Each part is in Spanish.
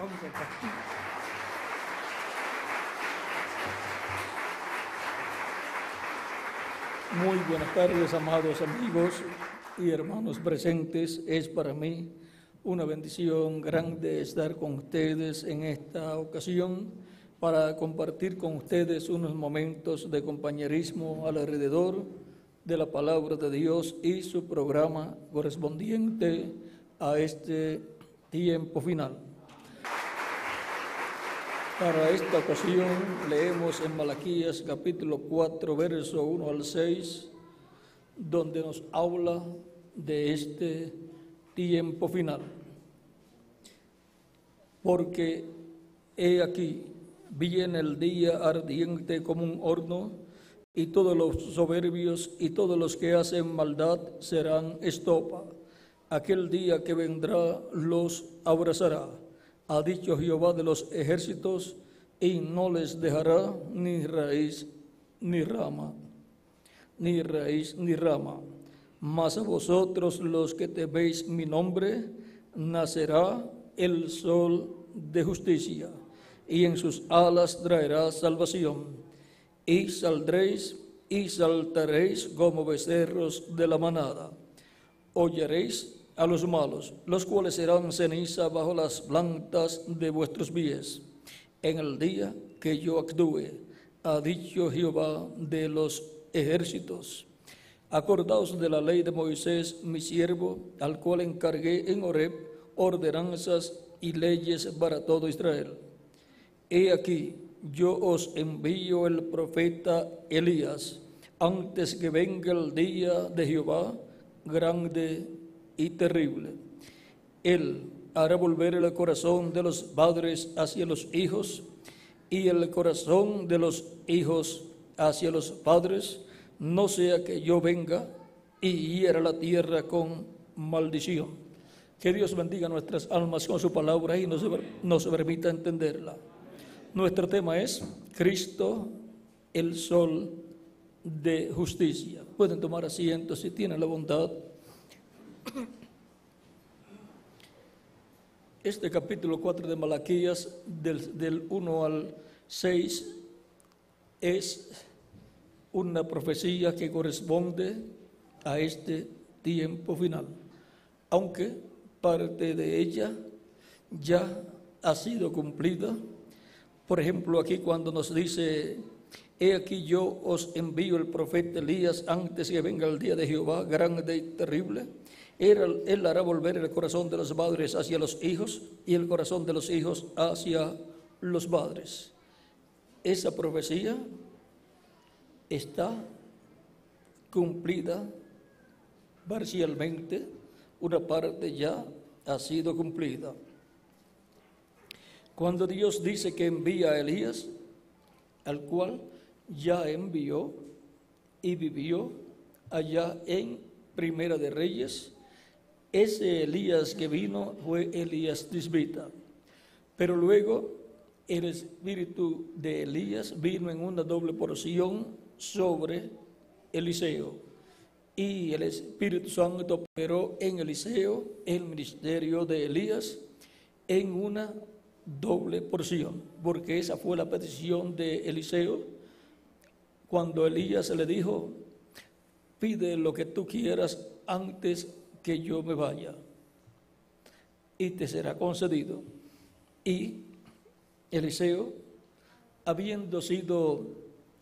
Vamos acá. Muy buenas tardes, amados amigos y hermanos presentes. Es para mí una bendición grande estar con ustedes en esta ocasión para compartir con ustedes unos momentos de compañerismo alrededor de la palabra de Dios y su programa correspondiente a este tiempo final. Para esta ocasión leemos en Malaquías capítulo 4, verso 1 al 6, donde nos habla de este tiempo final. Porque he aquí, viene el día ardiente como un horno, y todos los soberbios y todos los que hacen maldad serán estopa. Aquel día que vendrá los abrazará, ha dicho Jehová de los ejércitos, y no les dejará ni raíz ni rama, ni raíz ni rama. Mas a vosotros los que teméis mi nombre, nacerá el sol de justicia, y en sus alas traerá salvación. Y saldréis y saltaréis como becerros de la manada. Oyeréis a los malos, los cuales serán ceniza bajo las plantas de vuestros pies, en el día que yo actúe, ha dicho Jehová de los ejércitos. Acordaos de la ley de Moisés, mi siervo, al cual encargué en Horeb ordenanzas y leyes para todo Israel. He aquí, yo os envío el profeta Elías, antes que venga el día de Jehová, grande y terrible. Él hará volver el corazón de los padres hacia los hijos, y el corazón de los hijos hacia los padres, no sea que yo venga y hiera la tierra con maldición. Que Dios bendiga nuestras almas con su palabra y nos permita entenderla. Nuestro tema es Cristo, el sol de justicia. Pueden tomar asiento si tienen la bondad. Este capítulo 4 de Malaquías, del 1 al 6, es una profecía que corresponde a este tiempo final, aunque parte de ella ya ha sido cumplida. Por ejemplo, aquí cuando nos dice: he aquí yo os envío el profeta Elías antes que venga el día de Jehová, grande y terrible. Él hará volver el corazón de los padres hacia los hijos, y el corazón de los hijos hacia los padres. Esa profecía está cumplida parcialmente, una parte ya ha sido cumplida. Cuando Dios dice que envía a Elías, al cual ya envió y vivió allá en Primera de Reyes, ese Elías que vino fue Elías Tisbita. Pero luego el espíritu de Elías vino en una doble porción sobre Eliseo. Y el Espíritu Santo operó en Eliseo el ministerio de Elías en una doble porción, porque esa fue la petición de Eliseo cuando Elías le dijo: pide lo que tú quieras antes que yo me vaya, y te será concedido. Y Eliseo, habiendo sido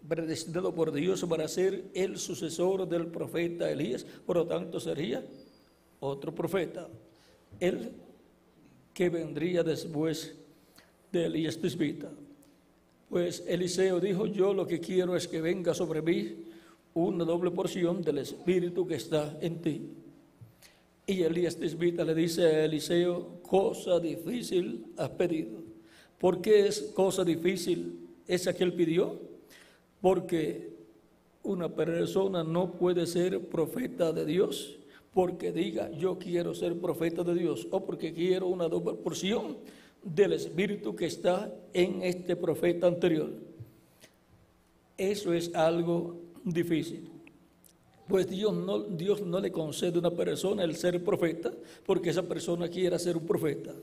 predestinado por Dios para ser el sucesor del profeta Elías, por lo tanto sería otro profeta, el que vendría después de Elías Tisbita. Pues Eliseo dijo: yo lo que quiero es que venga sobre mí una doble porción del Espíritu que está en ti. Y Elías Tisbita le dice a Eliseo: cosa difícil has pedido. ¿Por qué es cosa difícil esa que él pidió? Porque una persona no puede ser profeta de Dios porque diga: yo quiero ser profeta de Dios, o porque quiero una doble porción del Espíritu que está en este profeta anterior. Eso es algo difícil. Pues Dios no le concede a una persona el ser profeta porque esa persona quiera ser un profeta.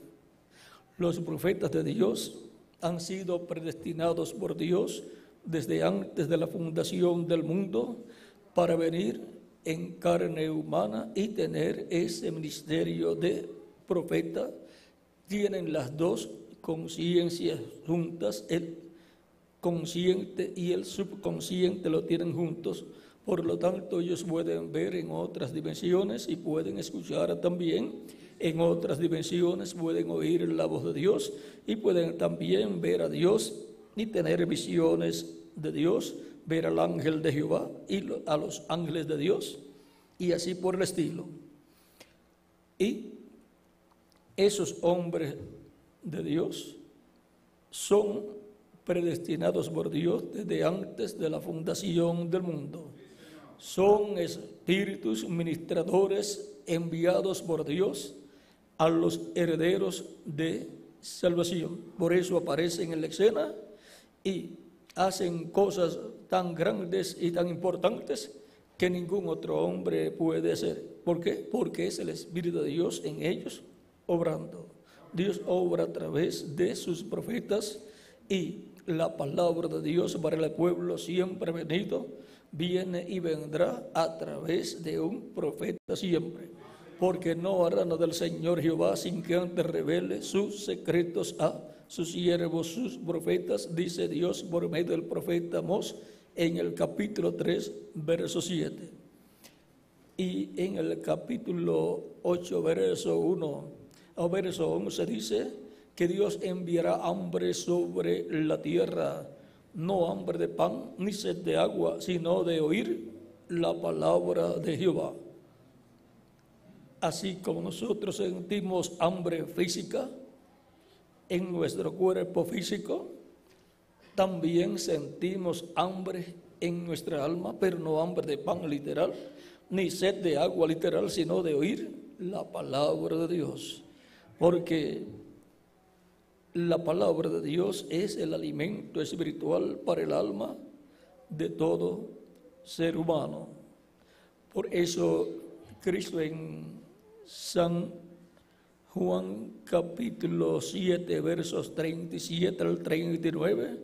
Los profetas de Dios han sido predestinados por Dios desde antes de la fundación del mundo para venir en carne humana y tener ese ministerio de profeta. Tienen las dos conciencias juntas, el consciente y el subconsciente lo tienen juntos. Por lo tanto, ellos pueden ver en otras dimensiones y pueden escuchar también en otras dimensiones, pueden oír la voz de Dios y pueden también ver a Dios y tener visiones de Dios, ver al ángel de Jehová y a los ángeles de Dios y así por el estilo. Y esos hombres de Dios son predestinados por Dios desde antes de la fundación del mundo. Son espíritus ministradores enviados por Dios a los herederos de salvación. Por eso aparecen en la escena y hacen cosas tan grandes y tan importantes que ningún otro hombre puede hacer. ¿Por qué? Porque es el Espíritu de Dios en ellos obrando. Dios obra a través de sus profetas y la palabra de Dios para el pueblo siempre venido viene y vendrá a través de un profeta siempre, porque no hará nada del Señor Jehová sin que antes revele sus secretos a sus siervos, sus profetas, dice Dios por medio del profeta Amós en el capítulo 3, verso 7. Y en el capítulo 8, verso 1 o verso 11 dice que Dios enviará hambre sobre la tierra, no hambre de pan ni sed de agua, sino de oír la palabra de Jehová. Así como nosotros sentimos hambre física en nuestro cuerpo físico, también sentimos hambre en nuestra alma, pero no hambre de pan literal, ni sed de agua literal, sino de oír la palabra de Dios. Porque la palabra de Dios es el alimento espiritual para el alma de todo ser humano. Por eso Cristo en San Juan capítulo 7, versos 37 al 39,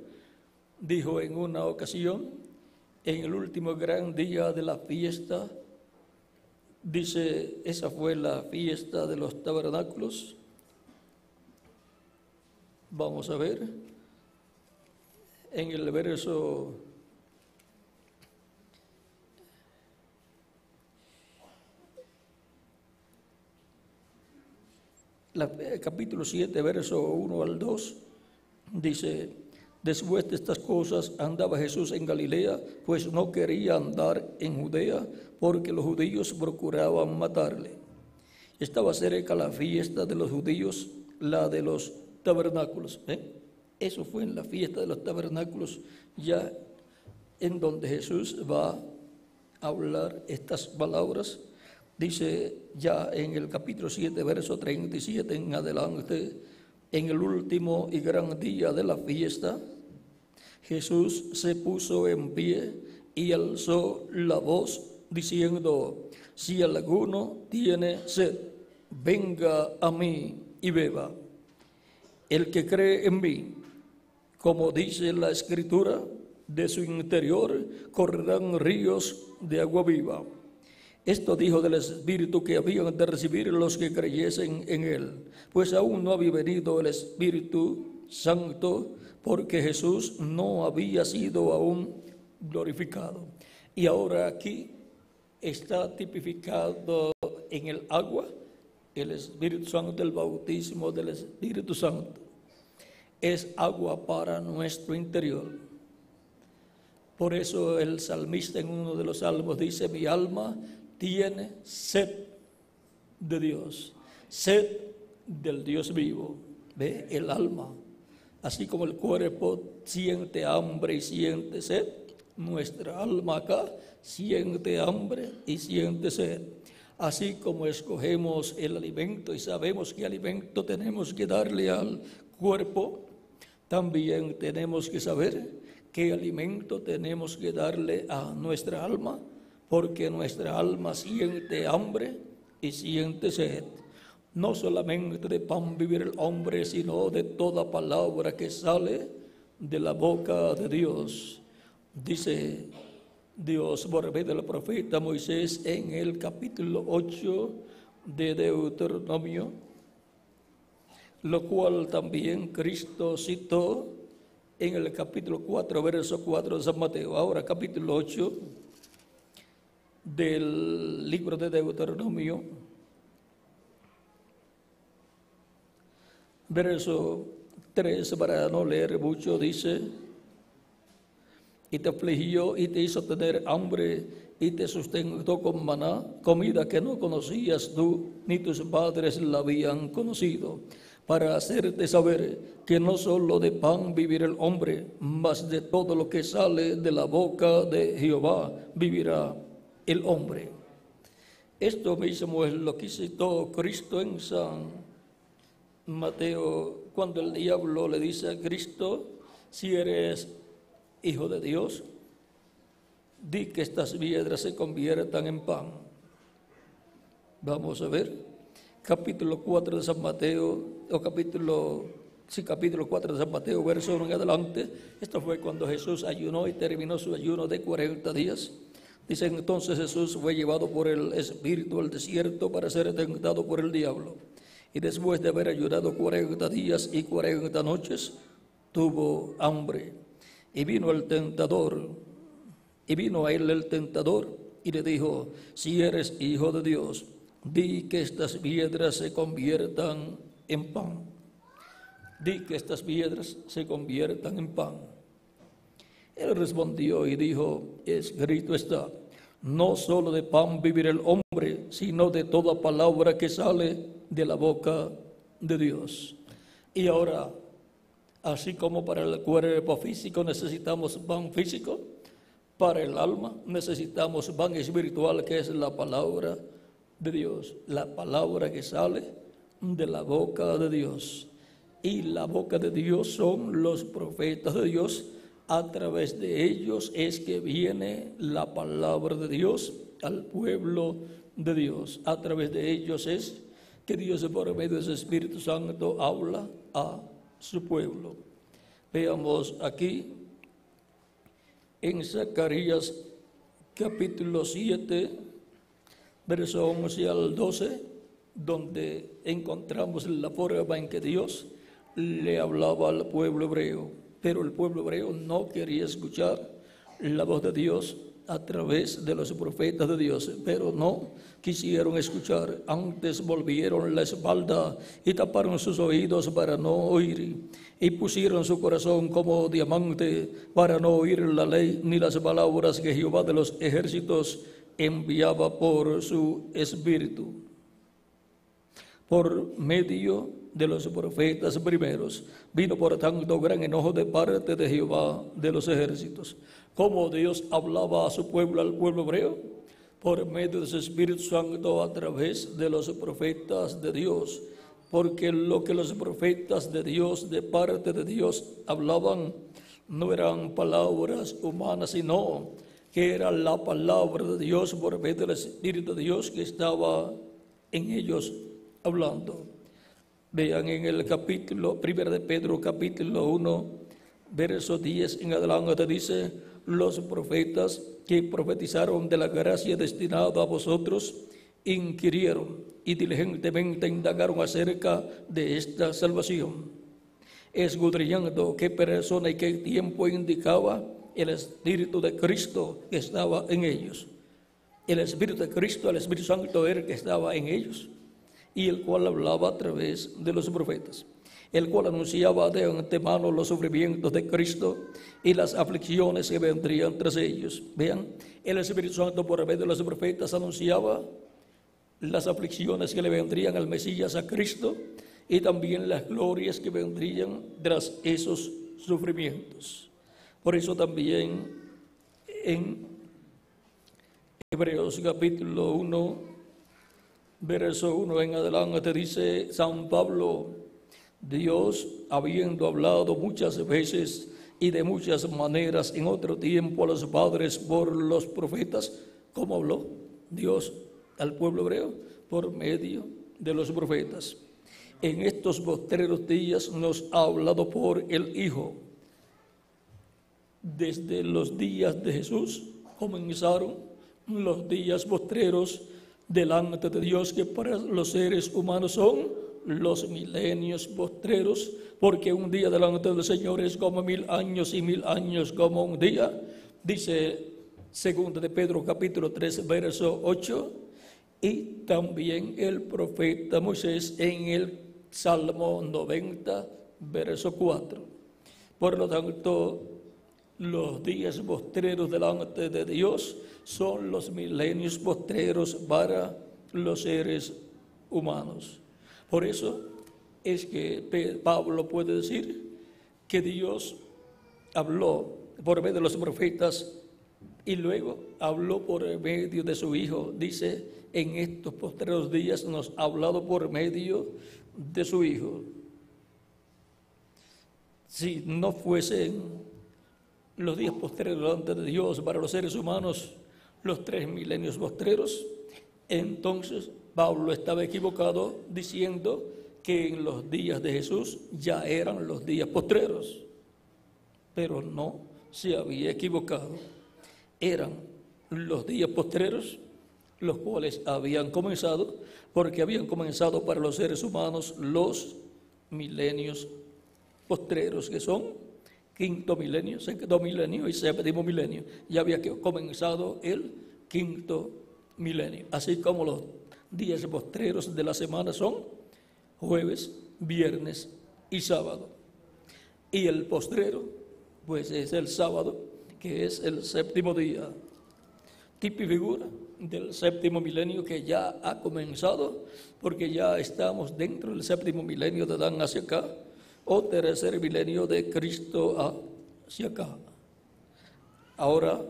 dijo en una ocasión, en el último gran día de la fiesta, dice, esa fue la fiesta de los tabernáculos. Vamos a ver, en el verso capítulo 7, verso 1 al 2, dice, después de estas cosas andaba Jesús en Galilea, pues no quería andar en Judea, porque los judíos procuraban matarle. Estaba cerca la fiesta de los judíos, la de los tabernáculos. Eso fue en la fiesta de los tabernáculos, ya en donde Jesús va a hablar estas palabras. Dice ya en el capítulo 7, verso 37 en adelante, en el último y gran día de la fiesta, Jesús se puso en pie y alzó la voz diciendo, si alguno tiene sed, venga a mí y beba. El que cree en mí, como dice la Escritura, de su interior correrán ríos de agua viva. Esto dijo del Espíritu que habían de recibir los que creyesen en él, pues aún no había venido el Espíritu Santo, porque Jesús no había sido aún glorificado. Y ahora aquí está tipificado en el agua el Espíritu Santo, el bautismo del Espíritu Santo. Es agua para nuestro interior. Por eso el salmista en uno de los salmos dice, mi alma tiene sed de Dios, sed del Dios vivo. Ve, el alma, así como el cuerpo siente hambre y siente sed, nuestra alma acá siente hambre y siente sed. Así como escogemos el alimento y sabemos qué alimento tenemos que darle al cuerpo, también tenemos que saber qué alimento tenemos que darle a nuestra alma, porque nuestra alma siente hambre y siente sed. no solamente de pan vivir el hombre, sino de toda palabra que sale de la boca de Dios. Dice Dios por medio del profeta Moisés en el capítulo 8 de Deuteronomio, lo cual también Cristo citó en el capítulo 4, verso 4 de San Mateo. Ahora capítulo 8 del libro de Deuteronomio, verso 3, para no leer mucho, dice: y te afligió y te hizo tener hambre y te sustentó con maná, comida que no conocías tú ni tus padres la habían conocido, para hacerte saber que no solo de pan vivirá el hombre, mas de todo lo que sale de la boca de Jehová vivirá el hombre. Esto mismo es lo que citó Cristo en San Mateo, cuando el diablo le dice a Cristo: si eres Hijo de Dios, di que estas piedras se conviertan en pan. Vamos a ver, capítulo 4 de San Mateo, o capítulo 4 de San Mateo, verso 1 en adelante. Esto fue cuando Jesús ayunó y terminó su ayuno de 40 días. Dice: entonces Jesús fue llevado por el Espíritu al desierto para ser tentado por el diablo. Y después de haber ayunado 40 días y 40 noches, tuvo hambre. Y vino a él el tentador y le dijo: si eres Hijo de Dios, di que estas piedras se conviertan en pan. Di que estas piedras se conviertan en pan. Él respondió y dijo: escrito está, no solo de pan vivirá el hombre, sino de toda palabra que sale de la boca de Dios. Y ahora, así como para el cuerpo físico necesitamos pan físico, para el alma necesitamos pan espiritual, que es la palabra de Dios, la palabra que sale de la boca de Dios. Y la boca de Dios son los profetas de Dios. A través de ellos es que viene la palabra de Dios al pueblo de Dios. A través de ellos es que Dios, por medio de su Espíritu Santo, habla a su pueblo. Veamos aquí en Zacarías capítulo 7, verso 11 al 12, donde encontramos la forma en que Dios le hablaba al pueblo hebreo. Pero el pueblo hebreo no quería escuchar la voz de Dios a través de los profetas de Dios, pero no quisieron escuchar. Antes volvieron la espalda y taparon sus oídos para no oír, y pusieron su corazón como diamante para no oír la ley ni las palabras que Jehová de los ejércitos enviaba por su espíritu, por medio de los profetas primeros. Vino por tanto gran enojo de parte de Jehová de los ejércitos. ¿Cómo Dios hablaba a su pueblo, al pueblo hebreo? Por medio de su Espíritu Santo, a través de los profetas de Dios. Porque lo que los profetas de Dios, de parte de Dios, hablaban, no eran palabras humanas, sino que era la palabra de Dios por medio del Espíritu de Dios que estaba en ellos hablando. Vean en el capítulo 1 de Pedro, capítulo 1, verso 10 en adelante, dice: los profetas que profetizaron de la gracia destinada a vosotros inquirieron y diligentemente indagaron acerca de esta salvación, escudriñando qué persona y qué tiempo indicaba el Espíritu de Cristo que estaba en ellos. El Espíritu de Cristo, el Espíritu Santo, era el que estaba en ellos, y el cual hablaba a través de los profetas, el cual anunciaba de antemano los sufrimientos de Cristo y las aflicciones que vendrían tras ellos. Vean, el Espíritu Santo por medio de los profetas anunciaba las aflicciones que le vendrían al Mesías, a Cristo, y también las glorias que vendrían tras esos sufrimientos. Por eso también en Hebreos capítulo 1, verso 1 en adelante, dice San Pablo: Dios, habiendo hablado muchas veces y de muchas maneras en otro tiempo a los padres por los profetas. ¿Cómo habló Dios al pueblo hebreo? Por medio de los profetas. En estos postreros días nos ha hablado por el Hijo. Desde los días de Jesús comenzaron los días postreros delante de Dios, que para los seres humanos son los milenios postreros, porque un día delante del Señor es como 1000 años y 1000 años como un día. Dice 2 de Pedro capítulo 3 verso 8, y también el profeta Moisés en el Salmo 90 verso 4. Por lo tanto, los días postreros delante de Dios son los milenios postreros para los seres humanos. Por eso es que Pablo puede decir que Dios habló por medio de los profetas y luego habló por medio de su Hijo. Dice, en estos postreros días nos ha hablado por medio de su Hijo. Si no fuesen los días postreros delante de Dios para los seres humanos, los 3 milenios postreros, entonces Pablo estaba equivocado diciendo que en los días de Jesús ya eran los días postreros, pero no se había equivocado. Eran los días postreros, los cuales habían comenzado, porque habían comenzado para los seres humanos los milenios postreros, que son quinto milenio, sexto milenio y séptimo milenio. Ya había comenzado el quinto milenio. Así como los días postreros de la semana son jueves, viernes y sábado. Y el postrero, pues es el sábado, que es el séptimo día. Tipo y figura del séptimo milenio que ya ha comenzado, porque ya estamos dentro del séptimo milenio de Adán hacia acá, o tercer milenio de Cristo hacia acá. Ahora,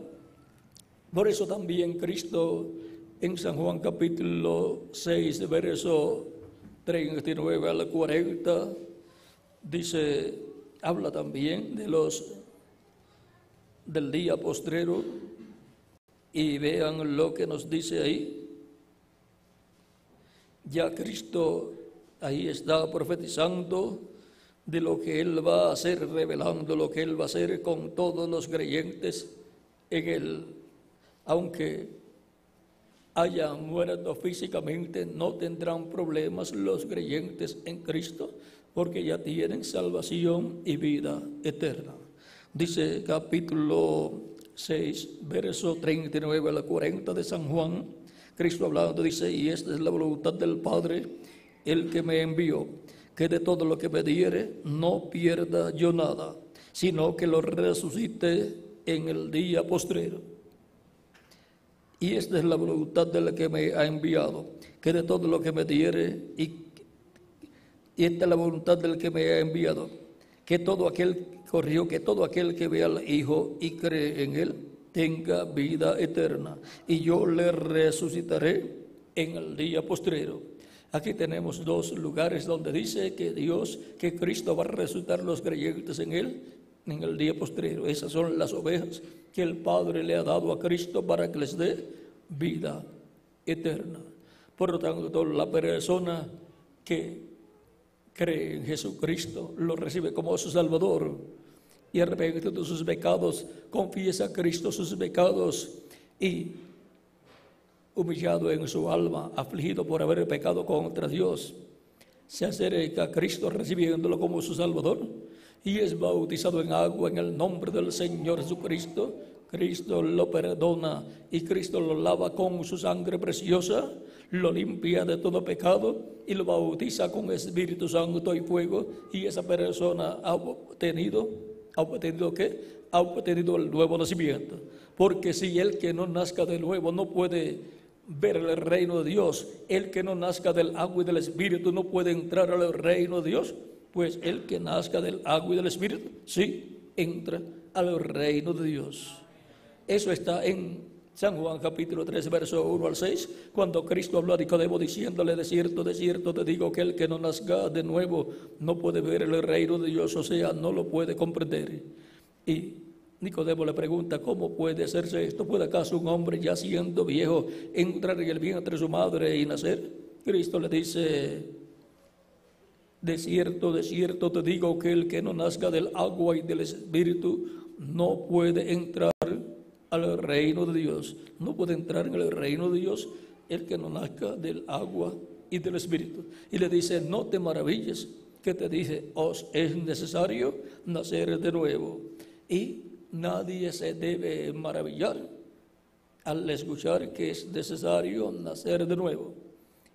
por eso también Cristo en San Juan capítulo 6, verso 39 al 40, dice, habla también del día postrero, y vean lo que nos dice ahí. Ya Cristo ahí está profetizando de lo que Él va a hacer, revelando lo que Él va a hacer con todos los creyentes en Él. Aunque hayan muerto físicamente, no tendrán problemas los creyentes en Cristo, porque ya tienen salvación y vida eterna. Dice capítulo 6, verso 39 a la 40 de San Juan, Cristo hablando, dice, y esta es la voluntad del Padre, el que me envió, que de todo lo que me diere no pierda yo nada, sino que lo resucite en el día postrero. Y esta es la voluntad del que me ha enviado, que de todo lo que me diere, y esta es la voluntad del que me ha enviado, que todo aquel que vea al Hijo y cree en Él, tenga vida eterna, y yo le resucitaré en el día postrero. Aquí tenemos dos lugares donde dice que Cristo va a resucitar los creyentes en Él en el día postrero. Esas son las ovejas que el Padre le ha dado a Cristo para que les dé vida eterna. Por lo tanto, la persona que cree en Jesucristo, lo recibe como su Salvador y arrepiente de sus pecados, confiesa a Cristo sus pecados y, humillado en su alma, afligido por haber pecado contra Dios, se acerca a Cristo recibiéndolo como su Salvador y es bautizado en agua en el nombre del Señor Jesucristo. Cristo lo perdona y Cristo lo lava con su sangre preciosa, lo limpia de todo pecado y lo bautiza con Espíritu Santo y fuego, y esa persona ha obtenido el nuevo nacimiento. Porque si el que no nazca de nuevo no puede ver el reino de Dios, el que no nazca del agua y del Espíritu no puede entrar al reino de Dios, pues el que nazca del agua y del Espíritu sí entra al reino de Dios. Eso está en San Juan capítulo 3, verso 1 al 6, cuando Cristo habló a Nicodemo diciéndole, de cierto te digo que el que no nazca de nuevo no puede ver el reino de Dios, o sea, no lo puede comprender. Y Nicodemo le pregunta, ¿cómo puede hacerse esto? ¿Puede acaso un hombre ya siendo viejo entrar en el vientre de su madre y nacer? Cristo le dice: de cierto, de cierto te digo que el que no nazca del agua y del Espíritu no puede entrar al reino de Dios. No puede entrar en el reino de Dios el que no nazca del agua y del Espíritu. Y le dice: no te maravilles que te dije, os es necesario nacer de nuevo. Y nadie se debe maravillar al escuchar que es necesario nacer de nuevo.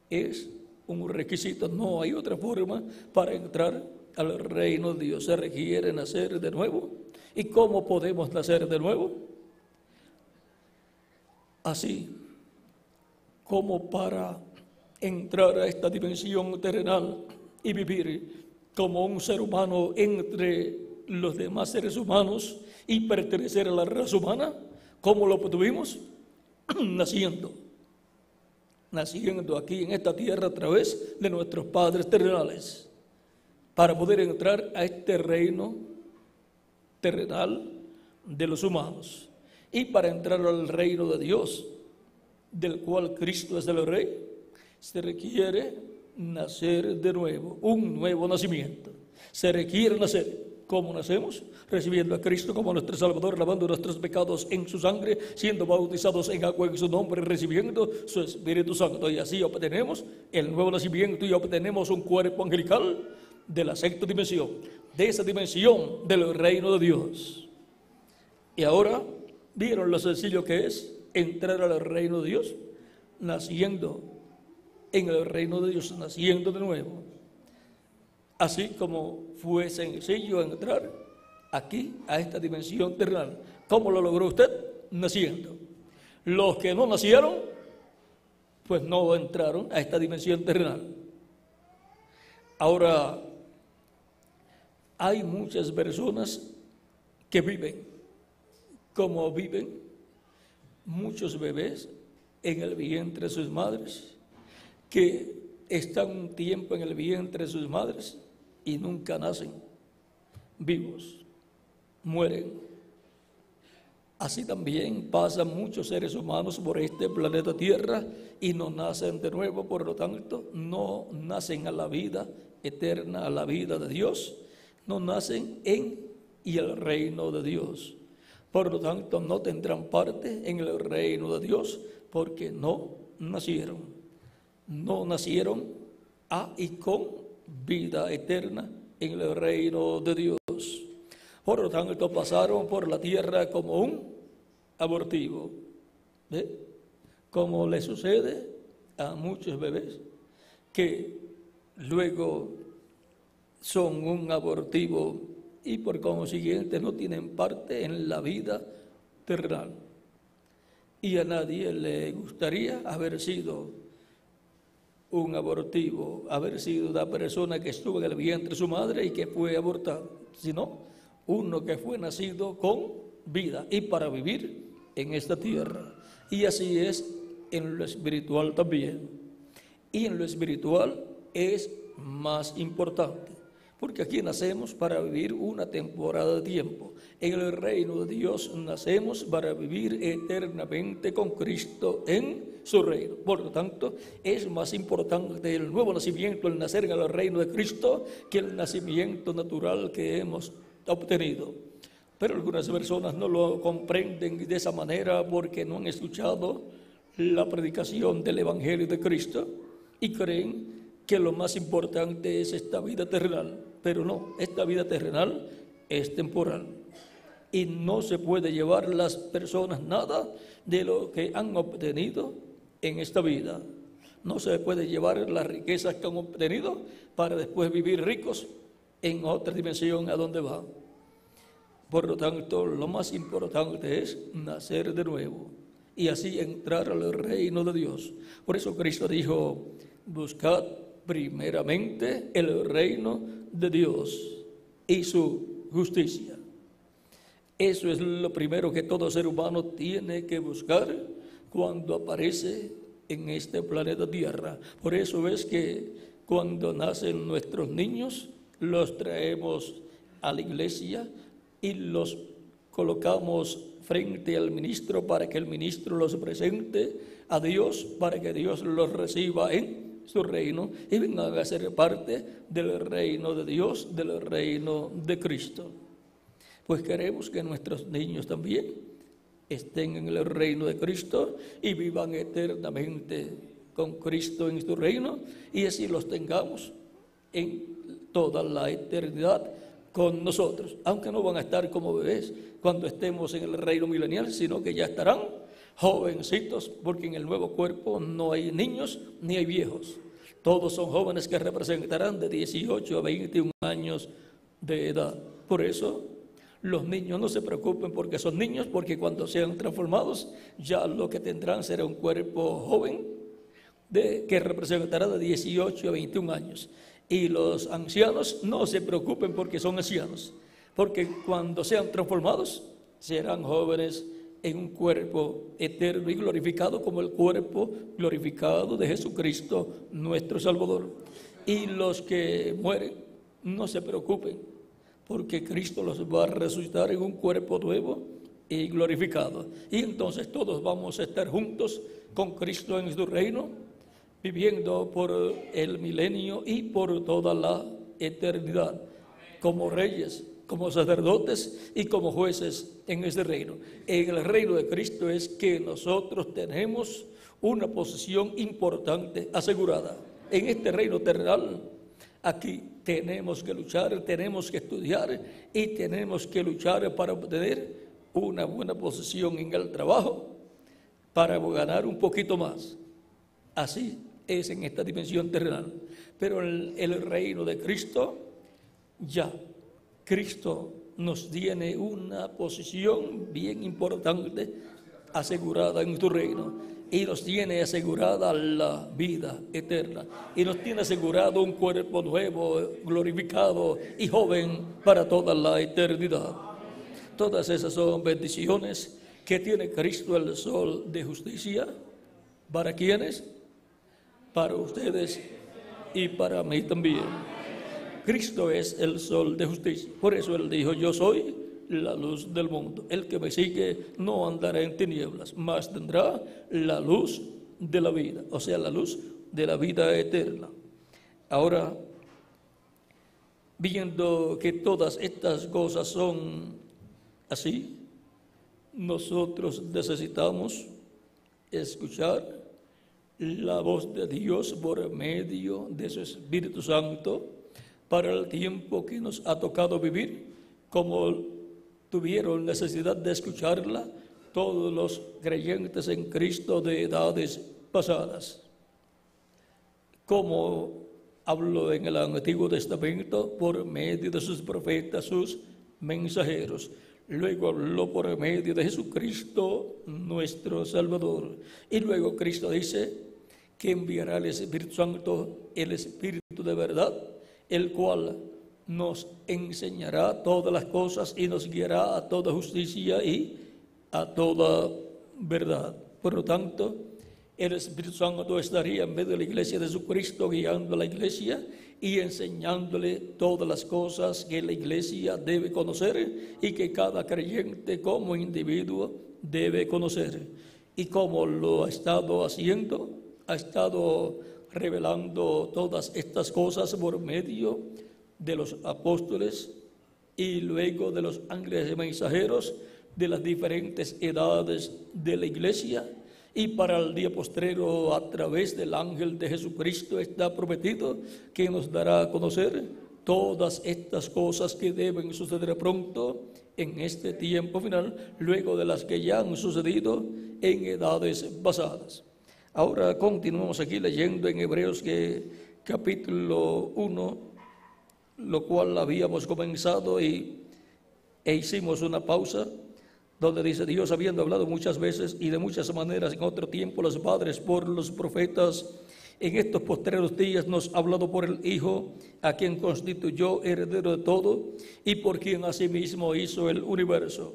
Es un requisito, no hay otra forma para entrar al reino de Dios. Se requiere nacer de nuevo. ¿Y cómo podemos nacer de nuevo? Así como para entrar a esta dimensión terrenal y vivir como un ser humano entre los demás seres humanos y pertenecer a la raza humana. ¿Cómo lo obtuvimos? Naciendo aquí en esta tierra a través de nuestros padres terrenales, para poder entrar a este reino terrenal de los humanos. Y para entrar al reino de Dios, del cual Cristo es el Rey, se requiere nacer de nuevo, un nuevo nacimiento. Se requiere nacer. ¿Cómo nacemos? Recibiendo a Cristo como nuestro Salvador, lavando nuestros pecados en su sangre, siendo bautizados en agua en su nombre, recibiendo su Espíritu Santo. Y así obtenemos el nuevo nacimiento y obtenemos un cuerpo angelical de la sexta dimensión, de esa dimensión del reino de Dios. Y ahora, ¿vieron lo sencillo que es entrar al reino de Dios? Naciendo en el reino de Dios, naciendo de nuevo. Así como fue sencillo entrar aquí a esta dimensión terrenal. ¿Cómo lo logró usted? Naciendo. Los que no nacieron, pues no entraron a esta dimensión terrenal. Ahora, hay muchas personas que viven como viven muchos bebés en el vientre de sus madres, que están un tiempo en el vientre de sus madres y nunca nacen vivos, mueren. Así también pasan muchos seres humanos por este planeta Tierra y no nacen de nuevo, por lo tanto no nacen a la vida eterna, a la vida de Dios, no nacen en y el reino de Dios. Por lo tanto no tendrán parte en el reino de Dios porque no nacieron. No nacieron a y con vida eterna en el reino de Dios. Por lo tanto, pasaron por la tierra como un abortivo. ¿Ve? Como le sucede a muchos bebés que luego son un abortivo y por consiguiente no tienen parte en la vida terrenal. Y a nadie le gustaría haber sido un abortivo, haber sido una persona que estuvo en el vientre de su madre y que fue abortado, sino uno que fue nacido con vida y para vivir en esta tierra. Y así es en lo espiritual también. Y en lo espiritual es más importante, porque aquí nacemos para vivir una temporada de tiempo. En el reino de Dios nacemos para vivir eternamente con Cristo en su reino. Por lo tanto, es más importante el nuevo nacimiento, el nacer en el reino de Cristo, que el nacimiento natural que hemos obtenido. Pero algunas personas no lo comprenden de esa manera porque no han escuchado la predicación del Evangelio de Cristo y creen que lo más importante es esta vida terrenal. Pero no, esta vida terrenal es temporal y no se puede llevar las personas nada de lo que han obtenido en esta vida. No se puede llevar las riquezas que han obtenido para después vivir ricos en otra dimensión a donde van. Por lo tanto, lo más importante es nacer de nuevo y así entrar al reino de Dios. Por eso Cristo dijo: buscad primeramente el reino de Dios y su justicia. Eso es lo primero que todo ser humano tiene que buscar cuando aparece en este planeta Tierra. Por eso es que cuando nacen nuestros niños, los traemos a la iglesia y los colocamos frente al ministro para que el ministro los presente a Dios, para que Dios los reciba en su reino y vengan a ser parte del reino de Dios, del reino de Cristo. Pues queremos que nuestros niños también estén en el reino de Cristo y vivan eternamente con Cristo en su reino, y así los tengamos en toda la eternidad con nosotros, aunque no van a estar como bebés cuando estemos en el reino milenial, sino que ya estarán jovencitos, porque en el nuevo cuerpo no hay niños ni hay viejos. Todos son jóvenes que representarán de 18 a 21 años de edad. Por eso los niños no se preocupen porque son niños, porque cuando sean transformados ya lo que tendrán será un cuerpo joven que representará de 18 a 21 años. Y los ancianos no se preocupen porque son ancianos, porque cuando sean transformados serán jóvenes en un cuerpo eterno y glorificado como el cuerpo glorificado de Jesucristo nuestro Salvador. Y los que mueren no se preocupen, porque Cristo los va a resucitar en un cuerpo nuevo y glorificado. Y entonces todos vamos a estar juntos con Cristo en su reino, viviendo por el milenio y por toda la eternidad, como reyes, como sacerdotes y como jueces en ese reino. En el reino de Cristo es que nosotros tenemos una posición importante asegurada. En este reino terrenal, aquí tenemos que luchar, tenemos que estudiar y tenemos que luchar para obtener una buena posición en el trabajo, para ganar un poquito más. Así es en esta dimensión terrenal. Pero en el reino de Cristo, ya Cristo nos tiene una posición bien importante asegurada en su reino, y nos tiene asegurada la vida eterna, y nos tiene asegurado un cuerpo nuevo, glorificado y joven para toda la eternidad. Todas esas son bendiciones que tiene Cristo, el sol de justicia. ¿Para quiénes? Para ustedes y para mí también. Cristo es el sol de justicia. Por eso Él dijo: yo soy la luz del mundo. El que me sigue no andará en tinieblas, mas tendrá la luz de la vida, o sea, la luz de la vida eterna. Ahora, viendo que todas estas cosas son así, nosotros necesitamos escuchar la voz de Dios por medio de su Espíritu Santo para el tiempo que nos ha tocado vivir, como tuvieron necesidad de escucharla todos los creyentes en Cristo de edades pasadas. Como habló en el Antiguo Testamento por medio de sus profetas, sus mensajeros. Luego habló por medio de Jesucristo nuestro Salvador. Y luego Cristo dice que enviará el Espíritu Santo, el Espíritu de verdad, el cual nos enseñará todas las cosas y nos guiará a toda justicia y a toda verdad. Por lo tanto, el Espíritu Santo estaría en medio de la iglesia de Jesucristo, guiando a la iglesia y enseñándole todas las cosas que la iglesia debe conocer y que cada creyente como individuo debe conocer. Y como lo ha estado haciendo, ha estado revelando todas estas cosas por medio de los apóstoles y luego de los ángeles y mensajeros de las diferentes edades de la iglesia. Y para el día postrero, a través del ángel de Jesucristo, está prometido que nos dará a conocer todas estas cosas que deben suceder pronto en este tiempo final, luego de las que ya han sucedido en edades pasadas. Ahora continuamos aquí leyendo en Hebreos capítulo 1, lo cual habíamos comenzado e hicimos una pausa, donde dice: Dios, habiendo hablado muchas veces y de muchas maneras en otro tiempo los padres por los profetas, en estos postreros días nos ha hablado por el Hijo, a quien constituyó heredero de todo y por quien asimismo hizo el universo.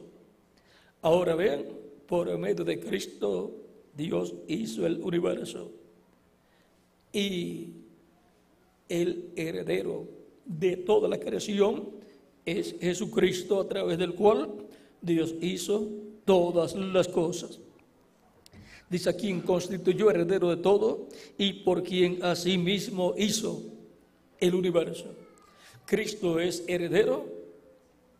Ahora ven, por medio de Cristo Dios hizo el universo, y el heredero de toda la creación es Jesucristo, a través del cual Dios hizo todas las cosas. Dice: a quien constituyó heredero de todo y por quien asimismo hizo el universo. Cristo es heredero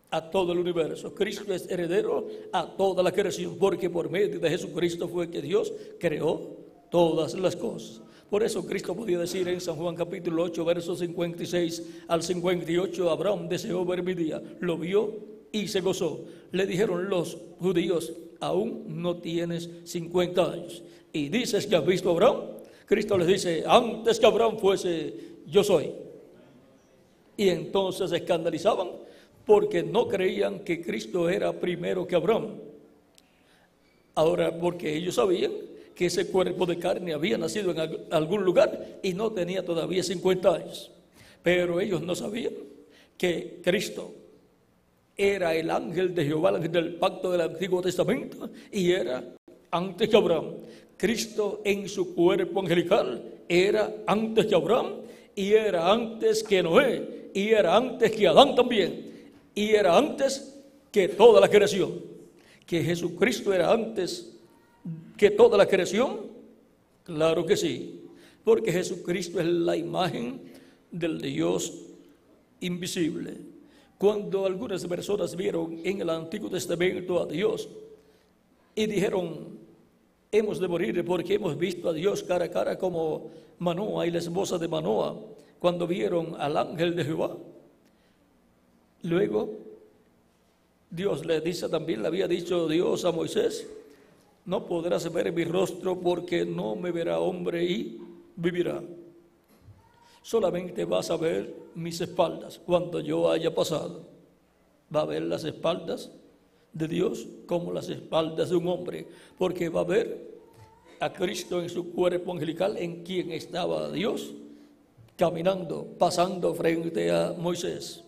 a todo el universo. Cristo es heredero a toda la creación, porque por medio de Jesucristo fue que Dios creó todas las cosas. Por eso Cristo podía decir en San Juan capítulo 8, versos 56 al 58, Abraham deseó ver mi día, lo vio y se gozó. Le dijeron los judíos: aún no tienes 50 años y dices que has visto a Abraham. Cristo les dice: antes que Abraham fuese, yo soy. Y entonces se escandalizaban porque no creían que Cristo era primero que Abraham. Ahora, porque ellos sabían que ese cuerpo de carne había nacido en algún lugar y no tenía todavía 50 años. Pero ellos no sabían que Cristo era el ángel de Jehová, el ángel del pacto del Antiguo Testamento, y era antes que Abraham. Cristo en su cuerpo angelical era antes que Abraham, y era antes que Noé, y era antes que Adán también, y era antes que toda la creación. Que Jesucristo era antes que toda la creación, claro que sí, porque Jesucristo es la imagen del Dios invisible. Cuando algunas personas vieron en el Antiguo Testamento a Dios y dijeron: hemos de morir porque hemos visto a Dios cara a cara, como Manoa y la esposa de Manoa cuando vieron al ángel de Jehová. Luego Dios le dice también, le había dicho Dios a Moisés: no podrás ver mi rostro porque no me verá hombre y vivirá. Solamente vas a ver mis espaldas cuando yo haya pasado. Va a ver las espaldas de Dios como las espaldas de un hombre, porque va a ver a Cristo en su cuerpo angelical, en quien estaba Dios caminando, pasando frente a Moisés.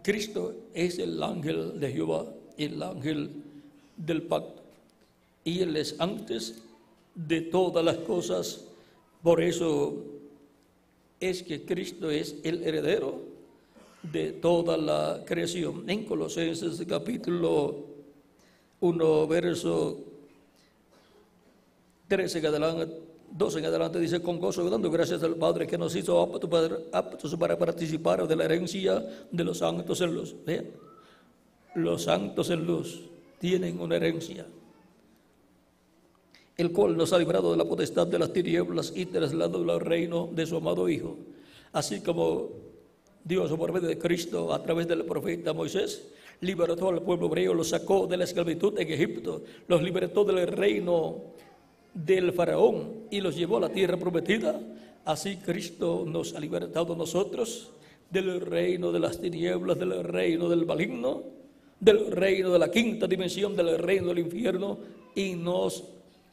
Cristo es el ángel de Jehová, el ángel del pacto, y Él es antes de todas las cosas. Por eso es que Cristo es el heredero de toda la creación. En Colosenses capítulo 1, verso 13 en adelante, 12 en adelante, dice: con gozo dando gracias al Padre que nos hizo aptos para participar de la herencia de los santos en luz. Vean, los santos en luz tienen una herencia, el cual nos ha librado de la potestad de las tinieblas y trasladado al reino de su amado Hijo. Así como Dios, por medio de Cristo, a través del profeta Moisés, libertó al pueblo hebreo, los sacó de la esclavitud en Egipto, los libertó del reino del faraón y los llevó a la tierra prometida. Así Cristo nos ha libertado a nosotros del reino de las tinieblas, del reino del maligno, del reino de la quinta dimensión, del reino del infierno, y nos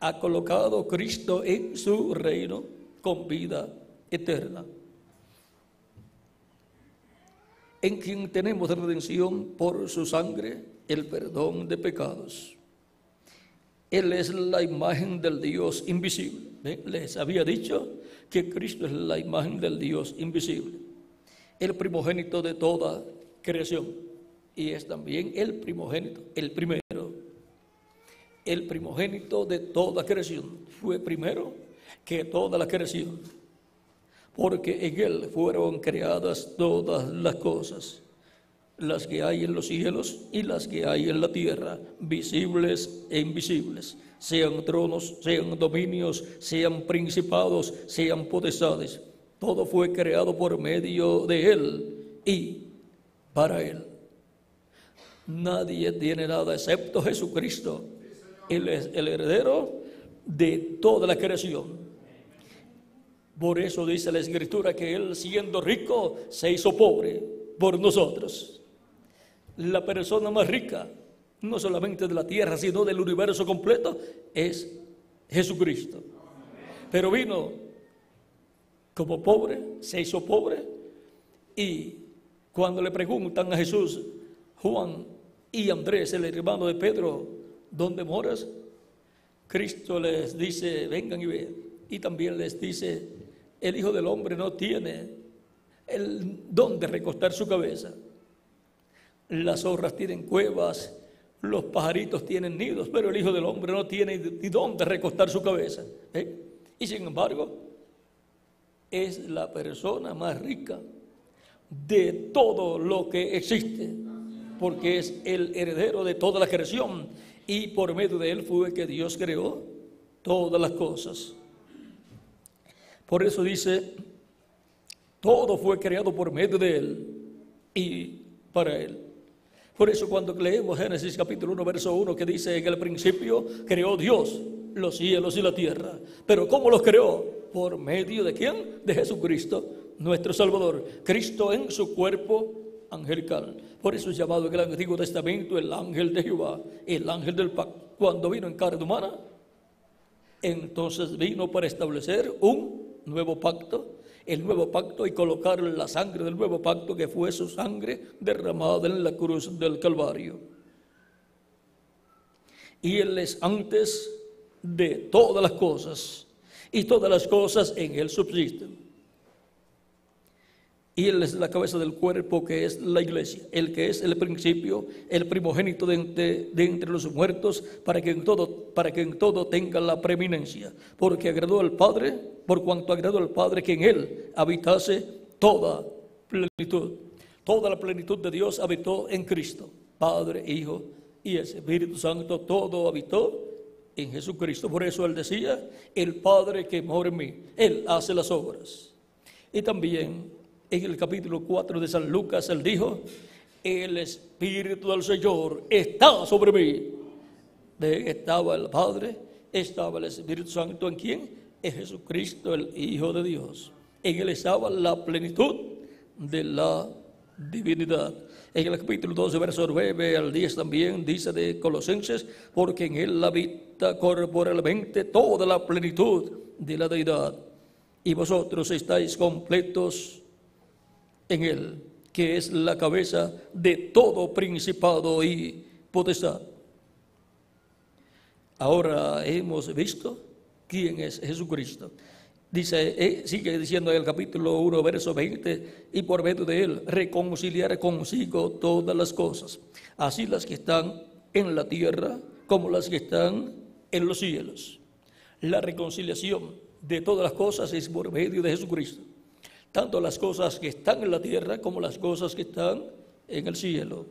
ha colocado Cristo en su reino con vida eterna, en quien tenemos redención por su sangre, el perdón de pecados. Él es la imagen del Dios invisible. Les había dicho que Cristo es la imagen del Dios invisible, el primogénito de toda creación, y es también el primogénito, el primero. El primogénito de toda creación, fue primero que toda la creación, porque en Él fueron creadas todas las cosas, las que hay en los cielos y las que hay en la tierra, visibles e invisibles, sean tronos, sean dominios, sean principados, sean potestades. Todo fue creado por medio de Él y para Él. Nadie tiene nada excepto Jesucristo. Él es el heredero de toda la creación. Por eso dice la Escritura que Él, siendo rico, se hizo pobre por nosotros. La persona más rica, no solamente de la tierra, sino del universo completo, es Jesucristo. Pero vino como pobre, se hizo pobre, y cuando le preguntan a Jesús, Juan y Andrés, el hermano de Pedro, ¿dónde moras? Cristo les dice: vengan y vean. Y también les dice: el Hijo del Hombre no tiene el don de recostar su cabeza. Las zorras tienen cuevas, Los pajaritos tienen nidos, pero el Hijo del Hombre no tiene ni dónde recostar su cabeza. Y sin embargo, es la persona más rica de todo lo que existe, porque es el heredero de toda la creación, y por medio de él fue que Dios creó todas las cosas. Por eso dice, todo fue creado por medio de él y para él. Por eso cuando leemos Génesis capítulo 1, verso 1, que dice, en el principio creó Dios los cielos y la tierra. Pero ¿cómo los creó? ¿Por medio de quién? De Jesucristo, nuestro Salvador. Cristo en su cuerpo angelical. Por eso es llamado en el Antiguo Testamento el ángel de Jehová, el ángel del pacto. Cuando vino en carne humana, entonces vino para establecer un nuevo pacto, el nuevo pacto, y colocar la sangre del nuevo pacto, que fue su sangre derramada en la cruz del Calvario. Y él es antes de todas las cosas, y todas las cosas en él subsisten. Y él es la cabeza del cuerpo, que es la iglesia, el que es el principio, el primogénito de entre los muertos, para que en todo tenga la preeminencia, porque agradó al Padre, por cuanto agradó al Padre que en él habitase toda plenitud. Toda la plenitud de Dios habitó en Cristo, Padre, Hijo y Espíritu Santo, todo habitó en Jesucristo. Por eso él decía, el Padre que mora en mí, él hace las obras. Y también en el capítulo 4 de San Lucas, él dijo, el Espíritu del Señor está sobre mí. Estaba el Padre, estaba el Espíritu Santo, ¿en quién? En Jesucristo, el Hijo de Dios. En él estaba la plenitud de la divinidad. En el capítulo 12, verso 9 al 10 también dice de Colosenses, porque en él habita corporalmente toda la plenitud de la deidad. Y vosotros estáis completos en él, que es la cabeza de todo principado y potestad. Ahora hemos visto quién es Jesucristo. Dice, sigue diciendo en el capítulo 1, verso 20, y por medio de él reconciliar consigo todas las cosas, así las que están en la tierra como las que están en los cielos. La reconciliación de todas las cosas es por medio de Jesucristo. Tanto las cosas que están en la tierra como las cosas que están en el cielo,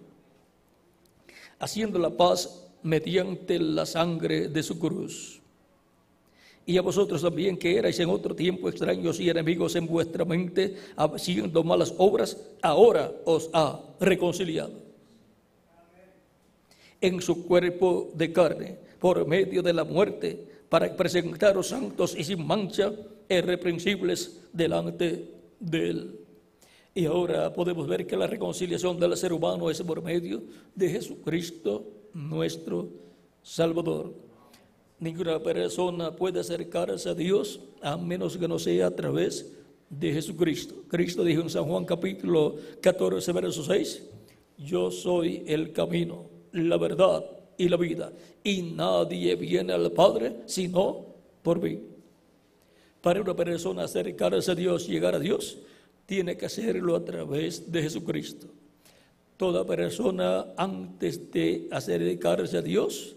haciendo la paz mediante la sangre de su cruz. Y a vosotros también, que erais en otro tiempo extraños y enemigos en vuestra mente, haciendo malas obras, ahora os ha reconciliado en su cuerpo de carne, por medio de la muerte, para presentaros santos y sin mancha, irreprensibles delante de él. Y ahora podemos ver que la reconciliación del ser humano es por medio de Jesucristo, nuestro Salvador. Ninguna persona puede acercarse a Dios a menos que no sea a través de Jesucristo. Cristo dijo en San Juan capítulo 14, verso 6, yo soy el camino, la verdad y la vida, y nadie viene al Padre sino por mí. Para una persona acercarse a Dios, llegar a Dios, tiene que hacerlo a través de Jesucristo. Toda persona, antes de acercarse a Dios,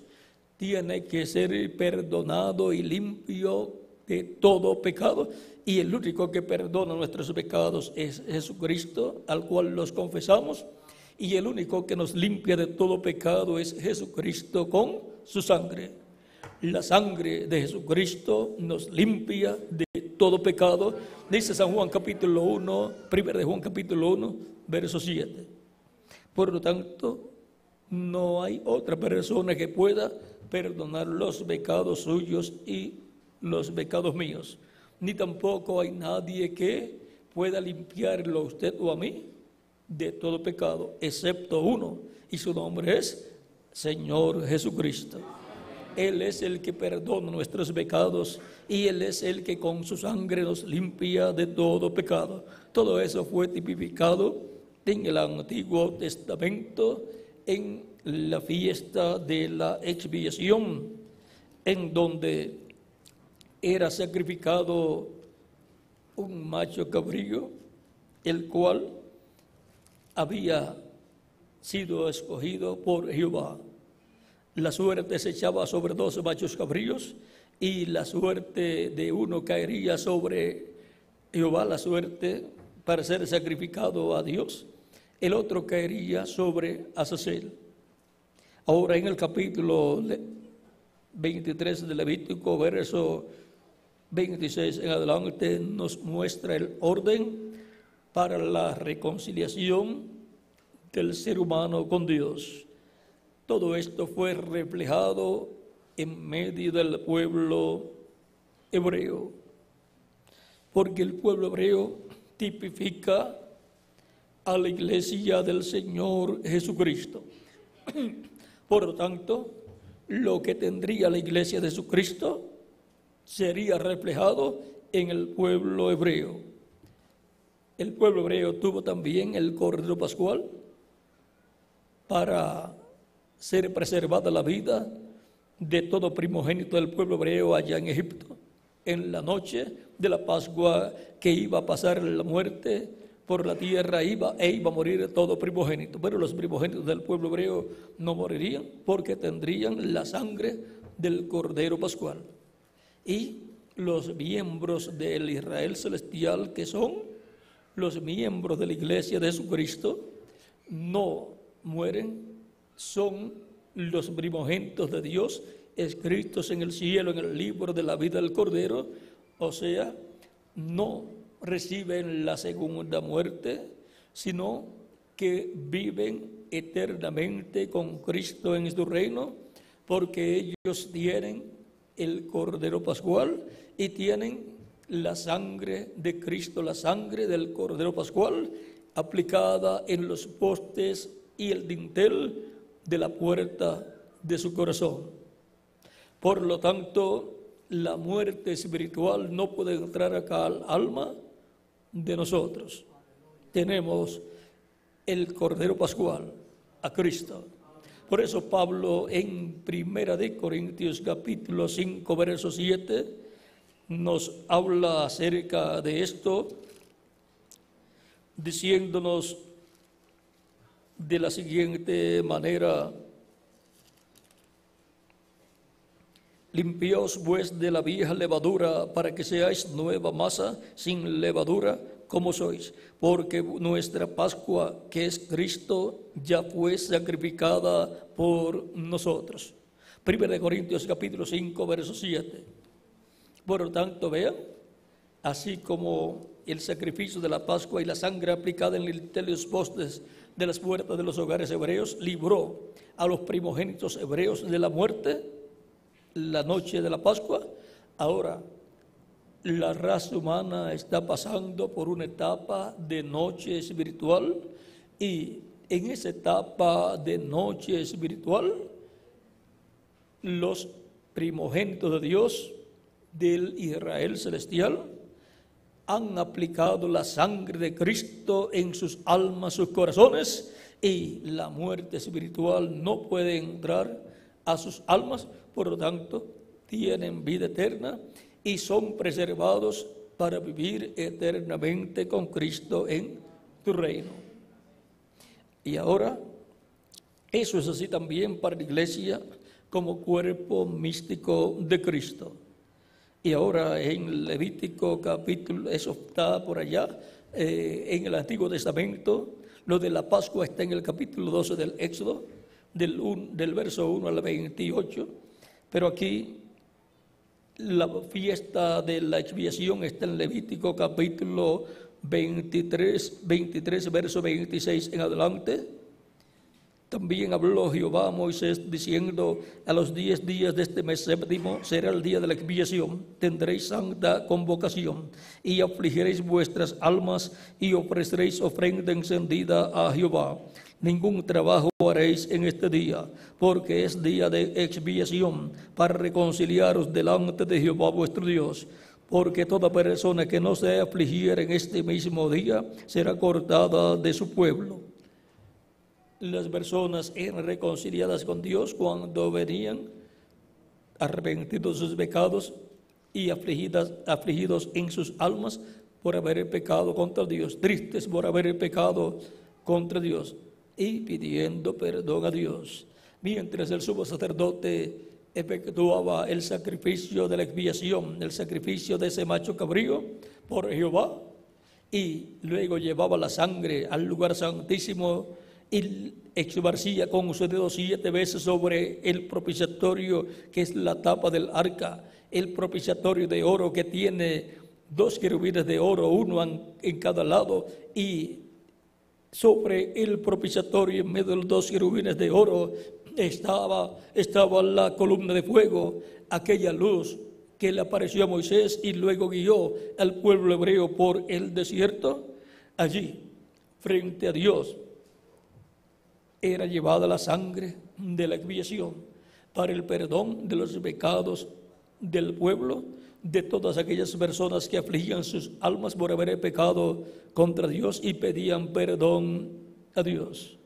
tiene que ser perdonado y limpio de todo pecado. Y el único que perdona nuestros pecados es Jesucristo, al cual los confesamos. Y el único que nos limpia de todo pecado es Jesucristo con su sangre. La sangre de Jesucristo nos limpia de todo pecado, dice San Juan capítulo 1, 1 de Juan capítulo 1, verso 7. Por lo tanto, no hay otra persona que pueda perdonar los pecados suyos y los pecados míos. Ni tampoco hay nadie que pueda limpiarlo a usted o a mí de todo pecado, excepto uno, y su nombre es Señor Jesucristo. Él es el que perdona nuestros pecados y Él es el que con su sangre nos limpia de todo pecado. Todo eso fue tipificado en el Antiguo Testamento, en la fiesta de la expiación, en donde era sacrificado un macho cabrío, el cual había sido escogido por Jehová. La suerte se echaba sobre 2 machos cabríos y la suerte de uno caería sobre Jehová, la suerte para ser sacrificado a Dios. El otro caería sobre Azazel. Ahora en el capítulo 23 de Levítico, verso 26 en adelante, nos muestra el orden para la reconciliación del ser humano con Dios. Todo esto fue reflejado en medio del pueblo hebreo, porque el pueblo hebreo tipifica a la iglesia del Señor Jesucristo. Por lo tanto, lo que tendría la iglesia de Jesucristo sería reflejado en el pueblo hebreo. El pueblo hebreo tuvo también el Cordero Pascual para ser preservada la vida de todo primogénito del pueblo hebreo allá en Egipto. En la noche de la Pascua que iba a pasar la muerte por la tierra iba a morir todo primogénito, pero los primogénitos del pueblo hebreo no morirían porque tendrían la sangre del Cordero Pascual. Y los miembros del Israel celestial, que son los miembros de la iglesia de Jesucristo, no mueren, son los primogénitos de Dios escritos en el cielo en el libro de la vida del Cordero, o sea, no reciben la segunda muerte, sino que viven eternamente con Cristo en su reino, porque ellos tienen el Cordero Pascual y tienen la sangre de Cristo, la sangre del Cordero Pascual, aplicada en los postes y el dintel de la puerta de su corazón. Por lo tanto, la muerte espiritual no puede entrar acá al alma de nosotros. Tenemos el Cordero Pascual, a Cristo. Por eso Pablo en 1 de Corintios capítulo 5 verso 7 nos habla acerca de esto, diciéndonos de la siguiente manera: limpiaos pues de la vieja levadura para que seáis nueva masa sin levadura como sois, porque nuestra Pascua, que es Cristo, ya fue sacrificada por nosotros. 1 Corintios capítulo 5 verso 7. Por lo tanto, vean, así como el sacrificio de la Pascua y la sangre aplicada en los postes de las puertas de los hogares hebreos libró a los primogénitos hebreos de la muerte la noche de la Pascua, ahora la raza humana está pasando por una etapa de noche espiritual, y en esa etapa de noche espiritual los primogénitos de Dios del Israel celestial han aplicado la sangre de Cristo en sus almas, sus corazones, y la muerte espiritual no puede entrar a sus almas. Por lo tanto, tienen vida eterna y son preservados para vivir eternamente con Cristo en tu reino. Y ahora, eso es así también para la iglesia como cuerpo místico de Cristo. Y ahora en Levítico capítulo, eso está por allá, en el Antiguo Testamento, lo de la Pascua está en el capítulo 12 del Éxodo, del verso 1 al 28, pero aquí la fiesta de la expiación está en Levítico capítulo 23, verso 26 en adelante. También habló Jehová a Moisés diciendo: a los 10 días de este mes séptimo será el día de la expiación, tendréis santa convocación y afligiréis vuestras almas y ofreceréis ofrenda encendida a Jehová. Ningún trabajo haréis en este día, porque es día de expiación para reconciliaros delante de Jehová vuestro Dios. Porque toda persona que no se afligiera en este mismo día será cortada de su pueblo. Las personas eran reconciliadas con Dios cuando venían arrepentidos de sus pecados y afligidos en sus almas por haber pecado contra Dios, tristes por haber pecado contra Dios y pidiendo perdón a Dios. mientras el sumo sacerdote efectuaba el sacrificio de la expiación, el sacrificio de ese macho cabrío por Jehová, y luego llevaba la sangre al lugar santísimo y esparcía con su dedo 7 veces sobre el propiciatorio, que es la tapa del arca, el propiciatorio de oro que tiene 2 querubines de oro, uno en cada lado, y sobre el propiciatorio, en medio de los 2 querubines de oro, estaba la columna de fuego, aquella luz que le apareció a Moisés y luego guió al pueblo hebreo por el desierto. Allí, frente a Dios, era llevada la sangre de la expiación para el perdón de los pecados del pueblo, de todas aquellas personas que afligían sus almas por haber pecado contra Dios y pedían perdón a Dios.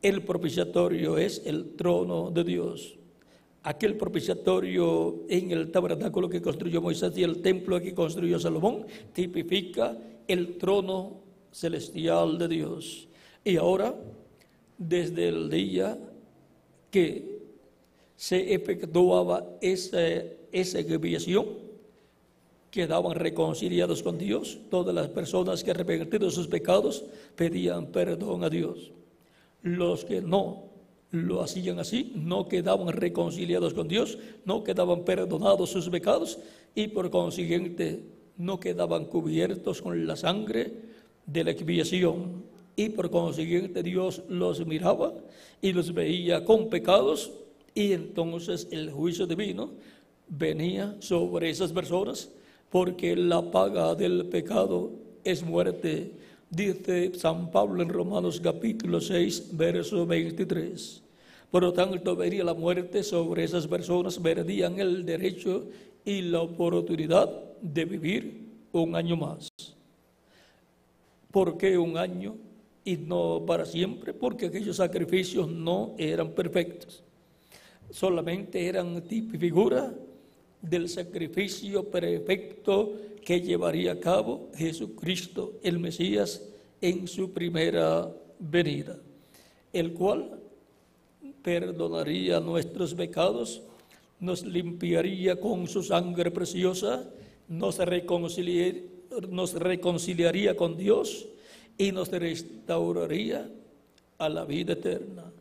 El propiciatorio es el trono de Dios. Aquel propiciatorio en el tabernáculo que construyó Moisés y el templo que construyó Salomón tipifica el trono celestial de Dios. Y ahora, desde el día que se efectuaba esa expiación, quedaban reconciliados con Dios. Todas las personas que arrepentidos de sus pecados pedían perdón a Dios. Los que no lo hacían así, no quedaban reconciliados con Dios, no quedaban perdonados sus pecados y por consiguiente no quedaban cubiertos con la sangre de la expiación. Y por consiguiente Dios los miraba y los veía con pecados, y entonces el juicio divino venía sobre esas personas, porque la paga del pecado es muerte, dice San Pablo en Romanos capítulo 6, verso 23. Por lo tanto, venía la muerte sobre esas personas, perdían el derecho y la oportunidad de vivir un año más. ¿Por qué un año y no para siempre? Porque aquellos sacrificios no eran perfectos, solamente eran tipo y figura del sacrificio perfecto que llevaría a cabo Jesucristo, el Mesías, en su primera venida, el cual perdonaría nuestros pecados, nos limpiaría con su sangre preciosa, nos reconciliaría con Dios y nos restauraría a la vida eterna.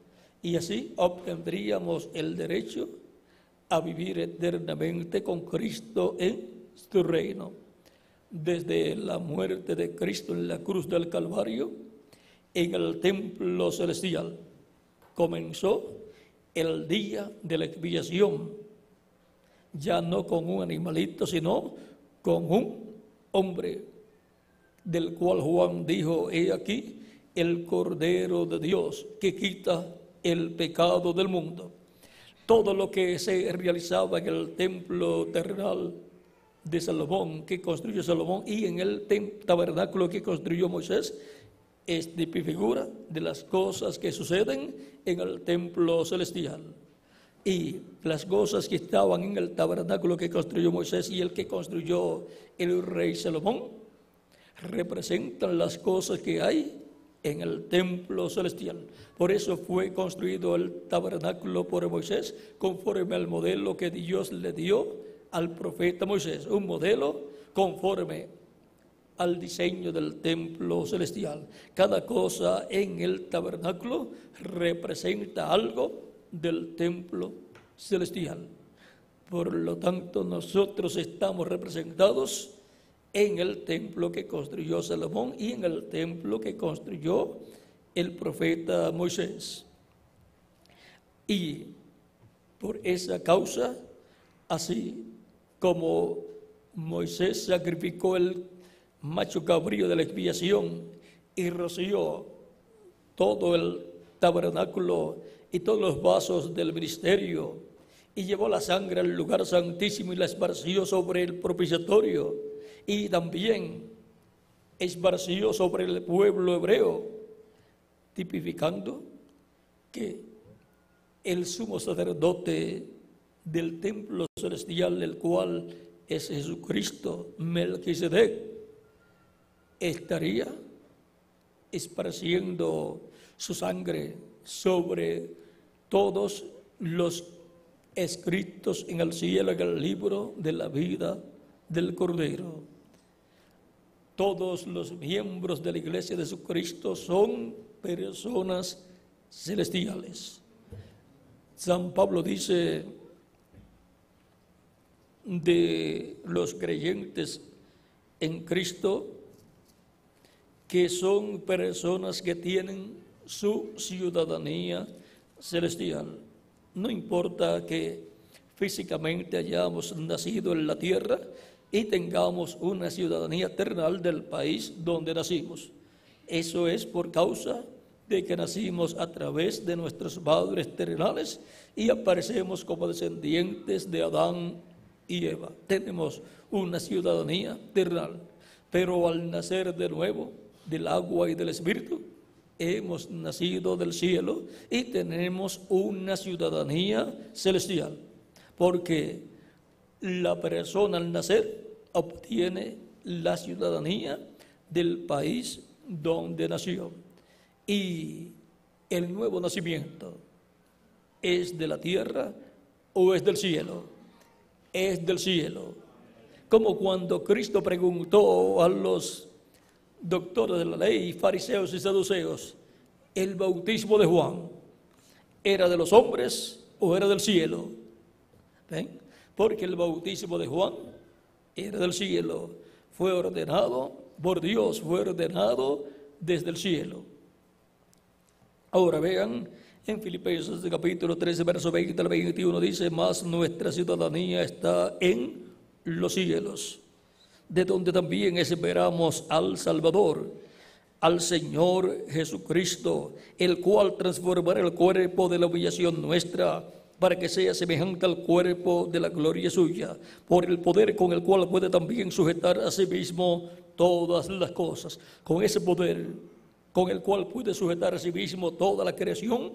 Y así obtendríamos el derecho a vivir eternamente con Cristo en su reino. Desde la muerte de Cristo en la cruz del Calvario, en el templo celestial, comenzó el día de la expiación, ya no con un animalito, sino con un hombre, del cual Juan dijo: he aquí el Cordero de Dios que quita el pecado del mundo. Todo lo que se realizaba en el templo terrenal de Salomón, que construyó Salomón, y en el tabernáculo que construyó Moisés, es figura de las cosas que suceden en el templo celestial. Y las cosas que estaban en el tabernáculo que construyó Moisés y el que construyó el rey Salomón representan las cosas que hay en el templo celestial. Por eso fue construido el tabernáculo por Moisés, conforme al modelo que Dios le dio al profeta Moisés, un modelo conforme al diseño del templo celestial. Cada cosa en el tabernáculo representa algo del templo celestial. Por lo tanto, nosotros estamos representados en el templo que construyó Salomón y en el templo que construyó el profeta Moisés. Y por esa causa, así como Moisés sacrificó el macho cabrío de la expiación y roció todo el tabernáculo y todos los vasos del ministerio y llevó la sangre al lugar santísimo y la esparció sobre el propiciatorio, y también esparció sobre el pueblo hebreo, tipificando que el sumo sacerdote del templo celestial, el cual es Jesucristo, Melquisedec, estaría esparciendo su sangre sobre todos los escritos en el cielo en el libro de la vida del Cordero. Todos los miembros de la Iglesia de Jesucristo son personas celestiales. San Pablo dice de los creyentes en Cristo que son personas que tienen su ciudadanía celestial. No importa que físicamente hayamos nacido en la tierra y tengamos una ciudadanía terrenal del país donde nacimos. Eso es por causa de que nacimos a través de nuestros padres terrenales y aparecemos como descendientes de Adán y Eva. Tenemos una ciudadanía terrenal, pero al nacer de nuevo del agua y del Espíritu, hemos nacido del cielo y tenemos una ciudadanía celestial, porque la persona al nacer obtiene la ciudadanía del país donde nació. Y el nuevo nacimiento es de la tierra o es del cielo. Es del cielo. Como cuando Cristo preguntó a los doctores de la ley, fariseos y saduceos, ¿el bautismo de Juan era de los hombres o era del cielo? ¿Ven? Porque el bautismo de Juan era del cielo, fue ordenado por Dios, fue ordenado desde el cielo. Ahora vean, en Filipenses capítulo 13, verso 20 al 21 dice, mas nuestra ciudadanía está en los cielos, de donde también esperamos al Salvador, al Señor Jesucristo, el cual transformará el cuerpo de la humillación nuestra, para que sea semejante al cuerpo de la gloria suya, por el poder con el cual puede también sujetar a sí mismo todas las cosas. Con ese poder con el cual puede sujetar a sí mismo toda la creación,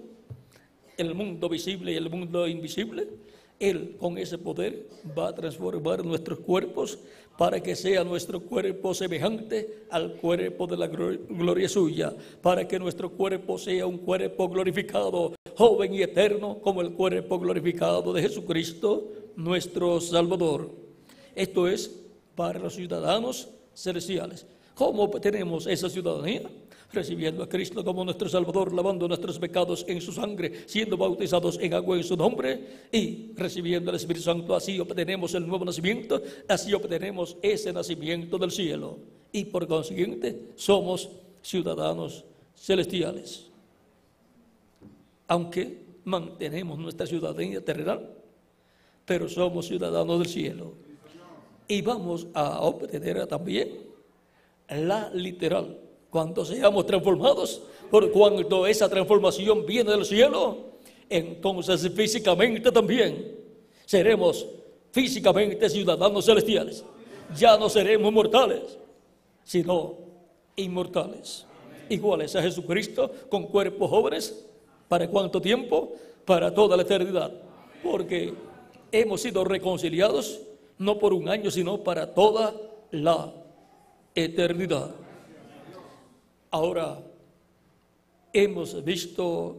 el mundo visible y el mundo invisible, Él con ese poder va a transformar nuestros cuerpos para que sea nuestro cuerpo semejante al cuerpo de la gloria suya, para que nuestro cuerpo sea un cuerpo glorificado, joven y eterno, como el cuerpo glorificado de Jesucristo, nuestro Salvador. Esto es para los ciudadanos celestiales. ¿Cómo tenemos esa ciudadanía? Recibiendo a Cristo como nuestro Salvador, lavando nuestros pecados en su sangre, siendo bautizados en agua en su nombre y recibiendo el Espíritu Santo. Así obtenemos el nuevo nacimiento, así obtenemos ese nacimiento del cielo y por consiguiente somos ciudadanos celestiales. Aunque mantenemos nuestra ciudadanía terrenal, pero somos ciudadanos del cielo y vamos a obtener también la literal. Cuando seamos transformados, por cuanto esa transformación viene del cielo, entonces físicamente también seremos físicamente ciudadanos celestiales. Ya no seremos mortales, sino inmortales. Iguales a Jesucristo, con cuerpos jóvenes. ¿Para cuánto tiempo? Para toda la eternidad. Porque hemos sido reconciliados no por un año, sino para toda la eternidad. Ahora hemos visto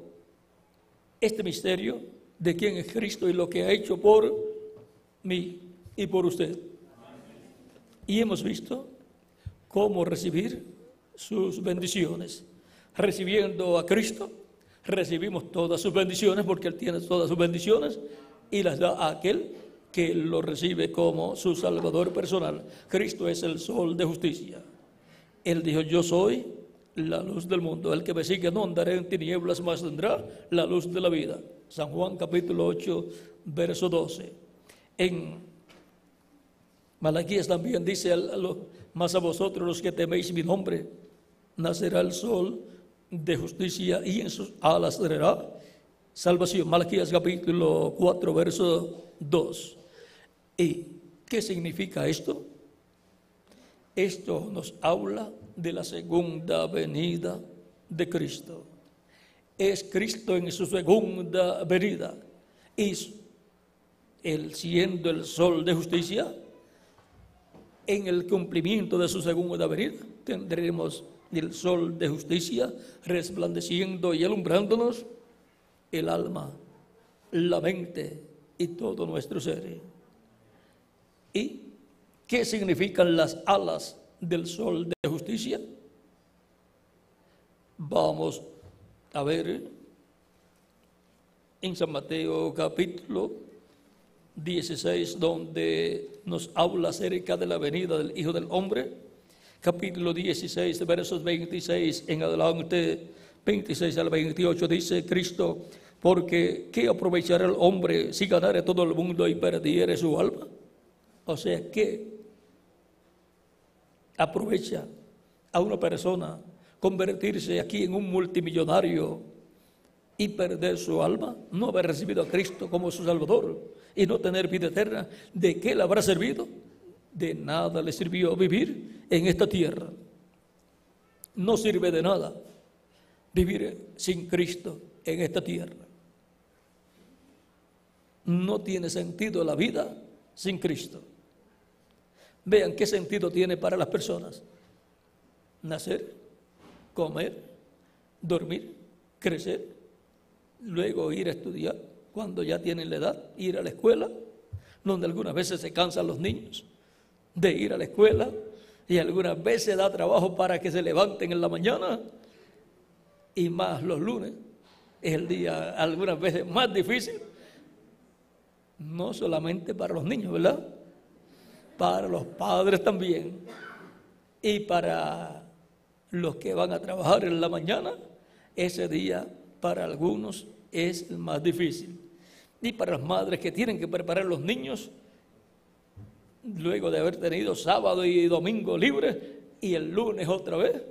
este misterio de quién es Cristo y lo que ha hecho por mí y por usted. Y hemos visto cómo recibir sus bendiciones. Recibiendo a Cristo, recibimos todas sus bendiciones porque Él tiene todas sus bendiciones y las da a aquel que lo recibe como su Salvador personal. Cristo es el sol de justicia. Él dijo, yo soy la luz del mundo. El que me sigue no andará en tinieblas, mas tendrá la luz de la vida. San Juan capítulo 8, verso 12. En Malaquías también dice, mas a vosotros los que teméis mi nombre, nacerá el sol de justicia y en sus alas traerá salvación. Malaquías capítulo 4, verso 2. ¿Y qué significa esto? Esto nos habla de la segunda venida de Cristo. Es Cristo en su segunda venida. Y Él siendo el sol de justicia, en el cumplimiento de su segunda venida, tendremos el sol de justicia resplandeciendo y alumbrándonos el alma la mente y todo nuestro ser. ¿Y qué significan las alas del sol de justicia? Vamos a ver en San Mateo capítulo 16, donde nos habla acerca de la venida del Hijo del Hombre. Capítulo 16, versos 26 en adelante, 26 al 28, dice Cristo: porque ¿qué aprovechará el hombre si ganare todo el mundo y perdiere su alma? O sea, ¿qué aprovecha a una persona convertirse aquí en un multimillonario y perder su alma? No haber recibido a Cristo como su Salvador y no tener vida eterna. ¿De qué le habrá servido? De nada le sirvió vivir en esta tierra. No sirve de nada vivir sin Cristo en esta tierra. No tiene sentido la vida sin Cristo. Vean qué sentido tiene para las personas: nacer, comer, dormir, crecer, luego ir a estudiar cuando ya tienen la edad, ir a la escuela, donde algunas veces se cansan los niños de ir a la escuela y algunas veces da trabajo para que se levanten en la mañana, y más los lunes es el día algunas veces más difícil, no solamente para los niños, ¿verdad? Para los padres también, y para los que van a trabajar en la mañana, ese día para algunos es el más difícil. Y para las madres que tienen que preparar los niños, luego de haber tenido sábado y domingo libres, y el lunes otra vez,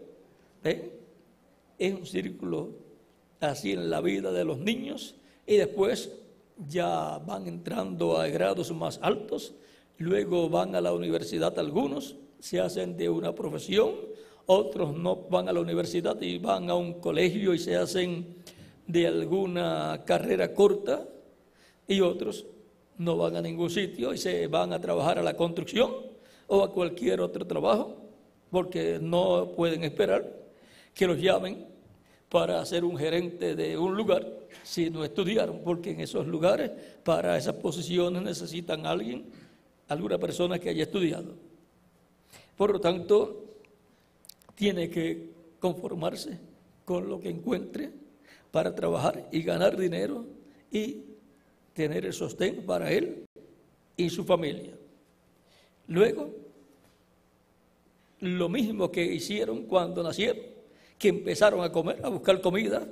es un círculo así en la vida de los niños, y después ya van entrando a grados más altos, luego van a la universidad algunos, se hacen de una profesión, otros no van a la universidad y van a un colegio y se hacen de alguna carrera corta, y otros no van a ningún sitio y se van a trabajar a la construcción o a cualquier otro trabajo, porque no pueden esperar que los llamen para ser un gerente de un lugar si no estudiaron, porque en esos lugares, para esas posiciones, necesitan alguna persona que haya estudiado. Por lo tanto, tiene que conformarse con lo que encuentre para trabajar y ganar dinero y tener el sostén para él y su familia. Luego, lo mismo que hicieron cuando nacieron, que empezaron a comer, a buscar comida,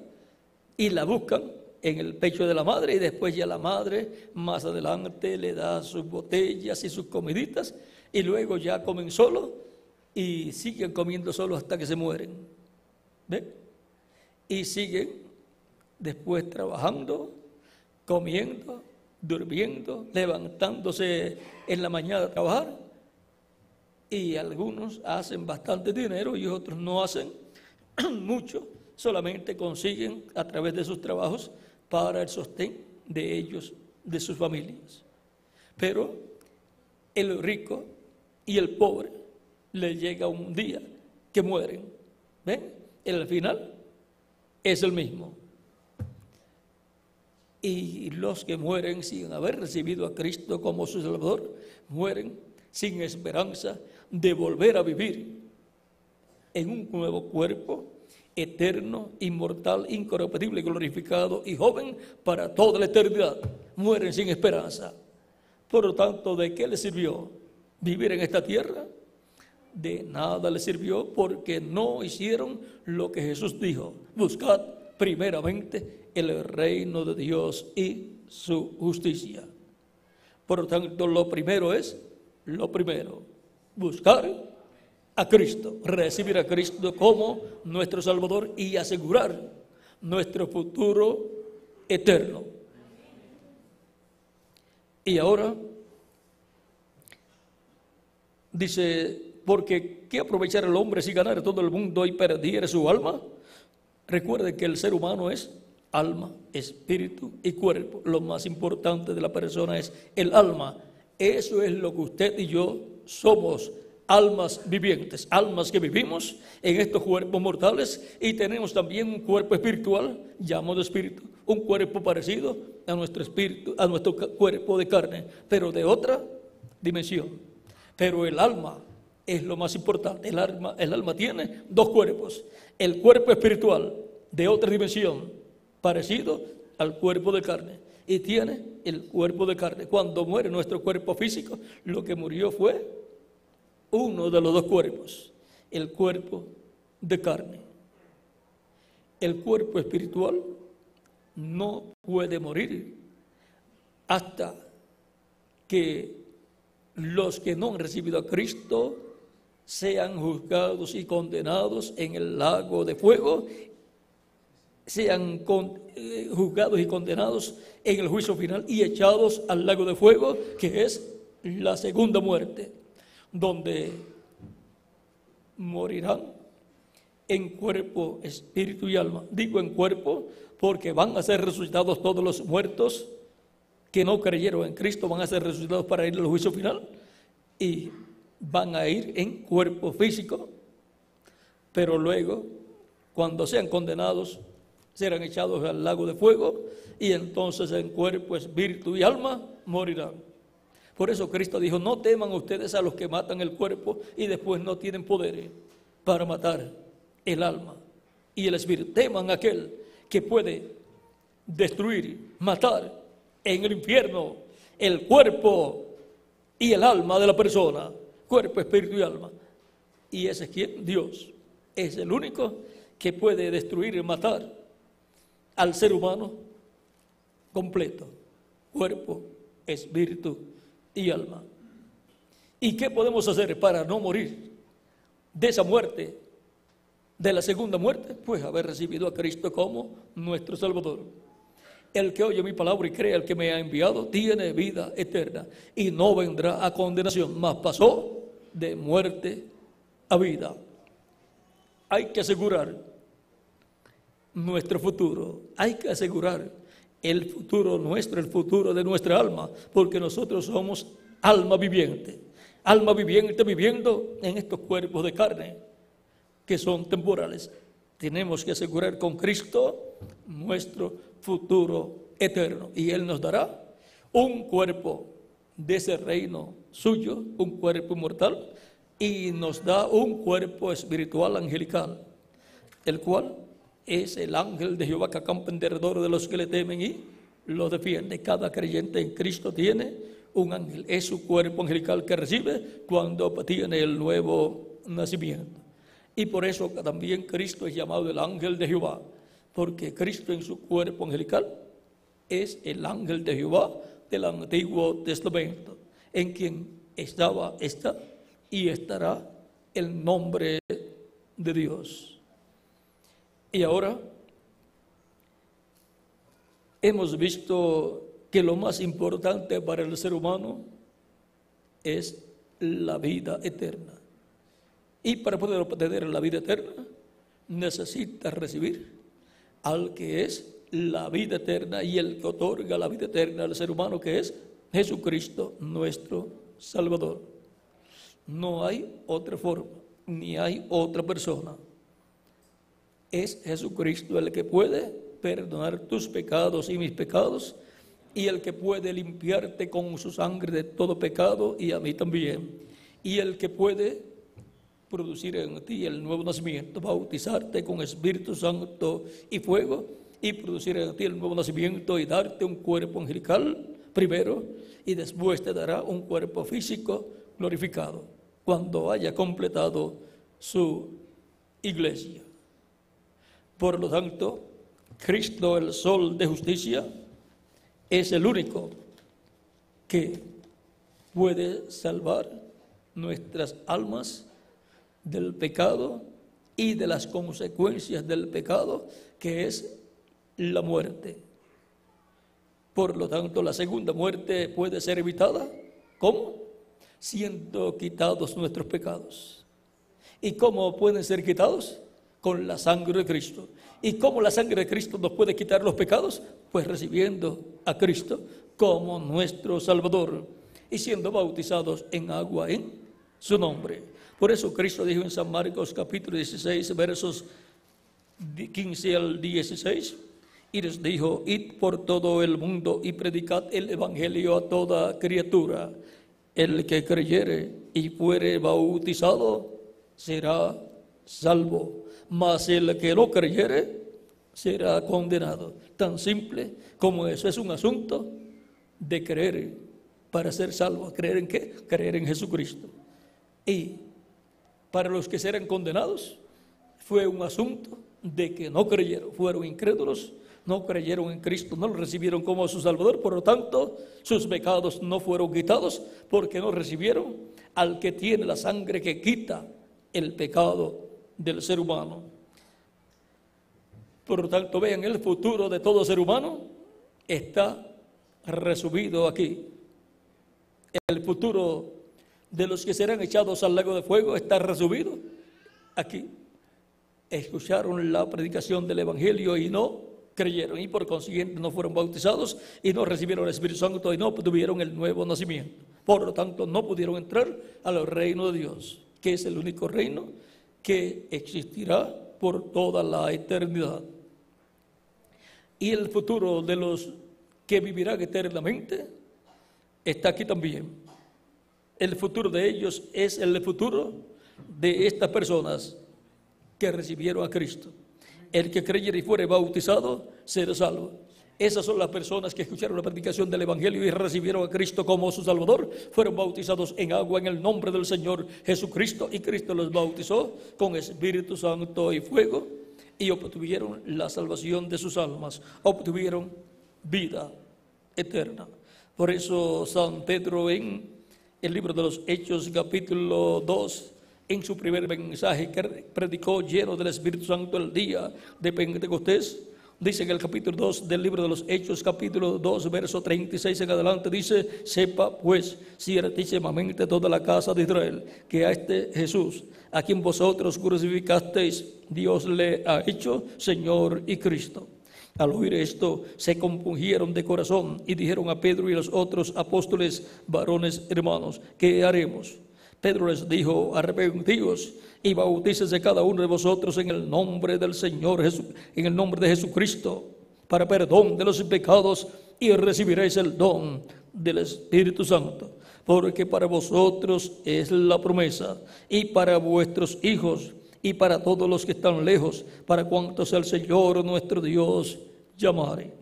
y la buscan en el pecho de la madre, y después ya la madre más adelante le da sus botellas y sus comiditas, y luego ya comen solos y siguen comiendo solos hasta que se mueren. ¿Ve? Y siguen después trabajando, comiendo, durmiendo, levantándose en la mañana a trabajar, y algunos hacen bastante dinero y otros no hacen mucho, solamente consiguen a través de sus trabajos para el sostén de ellos, de sus familias. Pero el rico y el pobre le llega un día que mueren. ¿Ven? El final es el mismo. Y los que mueren sin haber recibido a Cristo como su Salvador, mueren sin esperanza de volver a vivir en un nuevo cuerpo eterno, inmortal, incorruptible, glorificado y joven para toda la eternidad. Mueren sin esperanza. Por lo tanto, ¿de qué les sirvió vivir en esta tierra? De nada les sirvió, porque no hicieron lo que Jesús dijo: buscad primeramente el reino de Dios y su justicia. Por lo tanto, lo primero es lo primero: buscar a Cristo, recibir a Cristo como nuestro Salvador y asegurar nuestro futuro eterno. Y ahora dice: porque ¿qué aprovechar el hombre si ganara todo el mundo y perdiere su alma? Recuerden que el ser humano es alma, espíritu y cuerpo. Lo más importante de la persona es el alma. Eso es lo que usted y yo somos, almas vivientes, almas que vivimos en estos cuerpos mortales y tenemos también un cuerpo espiritual llamado espíritu, un cuerpo parecido a nuestro espíritu, a nuestro cuerpo de carne, pero de otra dimensión. Pero el alma es lo más importante. El alma tiene dos cuerpos, el cuerpo espiritual de otra dimensión, parecido al cuerpo de carne, y tiene el cuerpo de carne. Cuando muere nuestro cuerpo físico, lo que murió fue uno de los dos cuerpos, el cuerpo de carne. El cuerpo espiritual no puede morir hasta que los que no han recibido a Cristo sean juzgados y condenados en el lago de fuego, sean juzgados y condenados en el juicio final y echados al lago de fuego, que es la segunda muerte, donde morirán en cuerpo, espíritu y alma. Digo en cuerpo porque van a ser resucitados todos los muertos que no creyeron en Cristo, van a ser resucitados para ir al juicio final y van a ir en cuerpo físico, pero luego, cuando sean condenados, serán echados al lago de fuego y entonces en cuerpo, espíritu y alma morirán. Por eso Cristo dijo: no teman ustedes a los que matan el cuerpo y después no tienen poder para matar el alma y el espíritu. Teman a aquel que puede destruir, matar en el infierno el cuerpo y el alma de la persona, cuerpo, espíritu y alma. ¿Y ese es quién? Dios. Es el único que puede destruir y matar al ser humano completo, cuerpo, espíritu y alma. ¿Y qué podemos hacer para no morir de esa muerte, de la segunda muerte? Pues haber recibido a Cristo como nuestro Salvador. El que oye mi palabra y cree al que me ha enviado tiene vida eterna y no vendrá a condenación, mas pasó de muerte a vida. Hay que asegurar nuestro futuro, hay que asegurar el futuro nuestro, el futuro de nuestra alma, porque nosotros somos alma viviente viviendo en estos cuerpos de carne que son temporales. Tenemos que asegurar con Cristo nuestro futuro eterno y Él nos dará un cuerpo de ese reino suyo, un cuerpo inmortal, y nos da un cuerpo espiritual angelical, el cual es el ángel de Jehová que acampa en derredor de los que le temen y los defiende. Cada creyente en Cristo tiene un ángel, es su cuerpo angelical que recibe cuando tiene el nuevo nacimiento. Y por eso también Cristo es llamado el ángel de Jehová, porque Cristo en su cuerpo angelical es el ángel de Jehová del Antiguo Testamento, en quien estaba, está y estará el nombre de Dios. Y ahora hemos visto que lo más importante para el ser humano es la vida eterna. Y para poder obtener la vida eterna, necesita recibir al que es la vida eterna y el que otorga la vida eterna al ser humano, que es Jesucristo, nuestro Salvador. No hay otra forma, ni hay otra persona. Es Jesucristo el que puede perdonar tus pecados y mis pecados, y el que puede limpiarte con su sangre de todo pecado, y a mí también, y el que puede producir en ti el nuevo nacimiento, bautizarte con Espíritu Santo y fuego, y producir en ti el nuevo nacimiento y darte un cuerpo angelical primero, y después te dará un cuerpo físico glorificado cuando haya completado su iglesia. Por lo tanto, Cristo, el sol de justicia, es el único que puede salvar nuestras almas del pecado y de las consecuencias del pecado, que es la muerte. Por lo tanto, la segunda muerte puede ser evitada. ¿Cómo? Siendo quitados nuestros pecados. ¿Y cómo pueden ser quitados? Con la sangre de Cristo. ¿Y cómo la sangre de Cristo nos puede quitar los pecados? Pues recibiendo a Cristo como nuestro Salvador y siendo bautizados en agua en su nombre. Por eso Cristo dijo en San Marcos capítulo 16, versos 15 al 16, y les dijo: id por todo el mundo y predicad el evangelio a toda criatura. El que creyere y fuere bautizado será salvo, mas el que no creyere será condenado. Tan simple como eso. Es un asunto de creer para ser salvo. ¿Creer en qué? Creer en Jesucristo. Y para los que serán condenados fue un asunto de que no creyeron, fueron incrédulos, no creyeron en Cristo, no lo recibieron como su Salvador, por lo tanto sus pecados no fueron quitados porque no recibieron al que tiene la sangre que quita el pecado del ser humano. Por lo tanto, vean, el futuro de todo ser humano está resumido aquí. El futuro de los que serán echados al lago de fuego está resumido aquí. Escucharon la predicación del Evangelio y no creyeron, y por consiguiente no fueron bautizados y no recibieron el Espíritu Santo y no tuvieron el nuevo nacimiento. Por lo tanto, no pudieron entrar al reino de Dios, que es el único reino que existirá por toda la eternidad. Y el futuro de los que vivirán eternamente está aquí también. El futuro de ellos es el futuro de estas personas que recibieron a Cristo. El que creyere y fuere bautizado será salvo. Esas son las personas que escucharon la predicación del Evangelio y recibieron a Cristo como su Salvador. Fueron bautizados en agua en el nombre del Señor Jesucristo, y Cristo los bautizó con Espíritu Santo y fuego, y obtuvieron la salvación de sus almas, obtuvieron vida eterna. Por eso San Pedro en el libro de los Hechos capítulo 2, en su primer mensaje que predicó lleno del Espíritu Santo el día de Pentecostés, dice en el capítulo 2 del libro de los Hechos, capítulo 2, verso 36 en adelante, dice: sepa pues ciertísimamente toda la casa de Israel que a este Jesús, a quien vosotros crucificasteis, Dios le ha hecho Señor y Cristo. Al oír esto, se compungieron de corazón y dijeron a Pedro y a los otros apóstoles: varones hermanos, ¿qué haremos? Pedro les dijo: arrepentíos y bautícese cada uno de vosotros en el nombre del Señor Jesús, en el nombre de Jesucristo, para perdón de los pecados, y recibiréis el don del Espíritu Santo, porque para vosotros es la promesa, y para vuestros hijos, y para todos los que están lejos, para cuantos el Señor nuestro Dios llamare.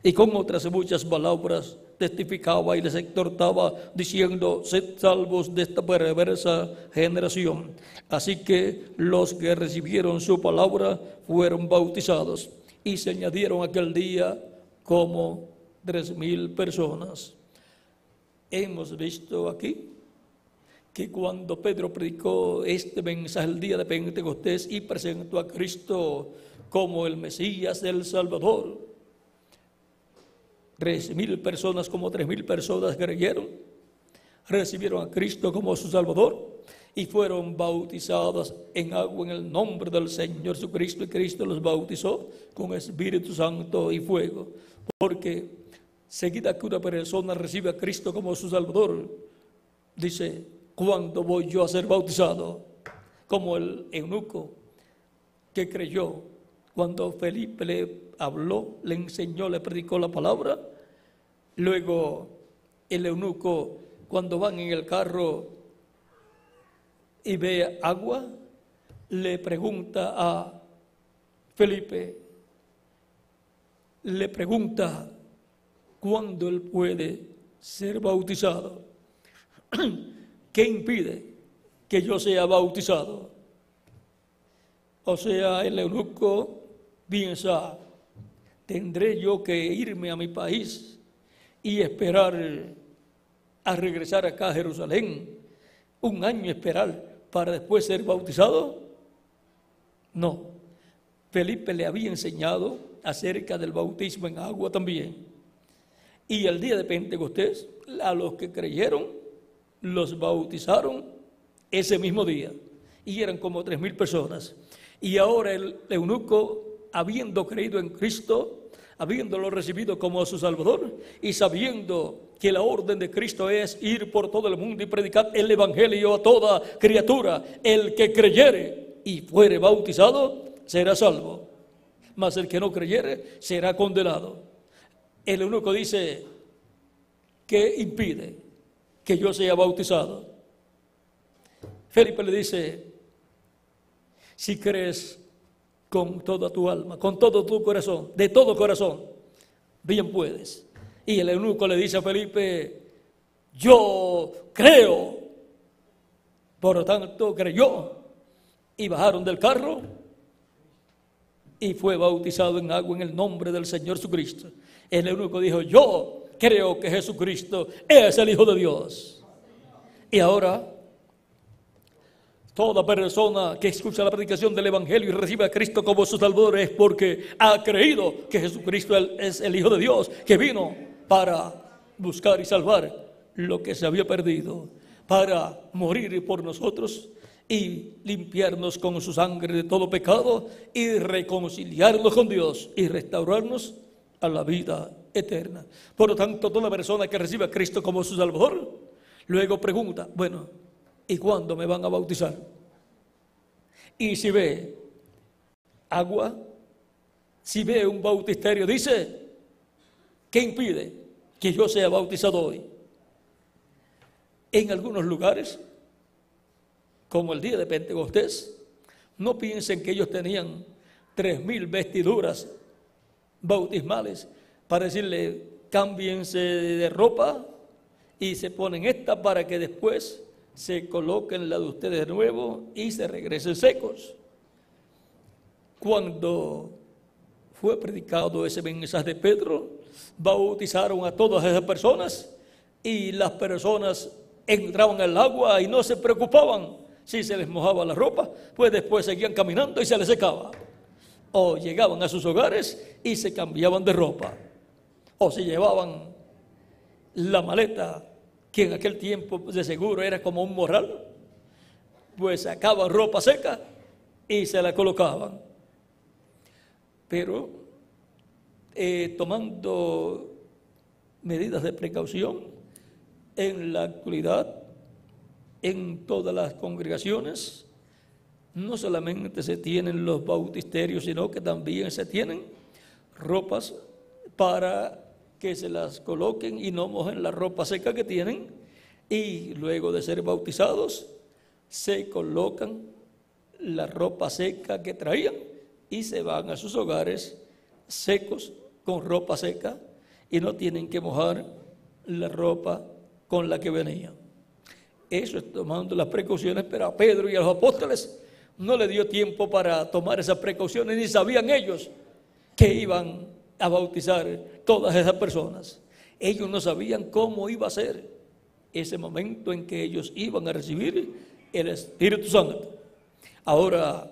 Y con otras muchas palabras testificaba y les exhortaba, diciendo: sed salvos de esta perversa generación. Así que los que recibieron su palabra fueron bautizados, y se añadieron aquel día como 3,000 personas. Hemos visto aquí que cuando Pedro predicó este mensaje el día de Pentecostés y presentó a Cristo como el Mesías, el Salvador, 3,000 personas, como 3,000 personas creyeron, recibieron a Cristo como su Salvador y fueron bautizadas en agua en el nombre del Señor Jesucristo, y Cristo los bautizó con Espíritu Santo y fuego. Porque seguida que una persona recibe a Cristo como su Salvador, dice: ¿cuándo voy yo a ser bautizado? Como el eunuco que creyó cuando Felipe le habló, le enseñó, le predicó la palabra. Luego el eunuco, cuando van en el carro y ve agua, le pregunta a Felipe, le pregunta cuándo él puede ser bautizado. ¿Qué impide que yo sea bautizado? O sea, el eunuco piensa: ¿tendré yo que irme a mi país y esperar a regresar acá a Jerusalén? ¿Un año esperar para después ser bautizado? No. Felipe le había enseñado acerca del bautismo en agua también. Y el día de Pentecostés, a los que creyeron, los bautizaron ese mismo día. Y eran como 3,000 personas. Y ahora el eunuco, habiendo creído en Cristo, habiéndolo recibido como su Salvador y sabiendo que la orden de Cristo es ir por todo el mundo y predicar el Evangelio a toda criatura. El que creyere y fuere bautizado será salvo, mas el que no creyere será condenado. El eunuco dice: ¿qué impide que yo sea bautizado? Felipe le dice: si crees con toda tu alma, con todo tu corazón, de todo corazón, bien puedes. Y el eunuco le dice a Felipe: yo creo. Por lo tanto creyó, y bajaron del carro y fue bautizado en agua en el nombre del Señor Jesucristo. El eunuco dijo: yo creo que Jesucristo es el Hijo de Dios. Y ahora toda persona que escucha la predicación del Evangelio y recibe a Cristo como su Salvador es porque ha creído que Jesucristo es el Hijo de Dios, que vino para buscar y salvar lo que se había perdido, para morir por nosotros y limpiarnos con su sangre de todo pecado y reconciliarnos con Dios y restaurarnos a la vida eterna. Por lo tanto, toda persona que recibe a Cristo como su Salvador luego pregunta: bueno, ¿y cuándo me van a bautizar? Y si ve agua, si ve un bautisterio, dice: ¿qué impide que yo sea bautizado hoy? En algunos lugares, como el día de Pentecostés, no piensen que ellos tenían 3,000 vestiduras bautismales para decirle: cámbiense de ropa y se ponen esta para que después se coloquen la de ustedes de nuevo y se regresen secos. Cuando fue predicado ese mensaje de Pedro, bautizaron a todas esas personas y las personas entraban al agua y no se preocupaban si se les mojaba la ropa, pues después seguían caminando y se les secaba. O llegaban a sus hogares y se cambiaban de ropa. O se llevaban la maleta, que en aquel tiempo de seguro era como un morral, pues sacaban ropa seca y se la colocaban. Pero tomando medidas de precaución, en la actualidad, en todas las congregaciones, no solamente se tienen los bautisterios, sino que también se tienen ropas para que se las coloquen y no mojen la ropa seca que tienen, y luego de ser bautizados se colocan la ropa seca que traían y se van a sus hogares secos con ropa seca y no tienen que mojar la ropa con la que venían. Eso es tomando las precauciones, pero a Pedro y a los apóstoles no le dio tiempo para tomar esas precauciones, ni sabían ellos que iban a bautizar todas esas personas. Ellos no sabían cómo iba a ser ese momento en que ellos iban a recibir el Espíritu Santo. Ahora,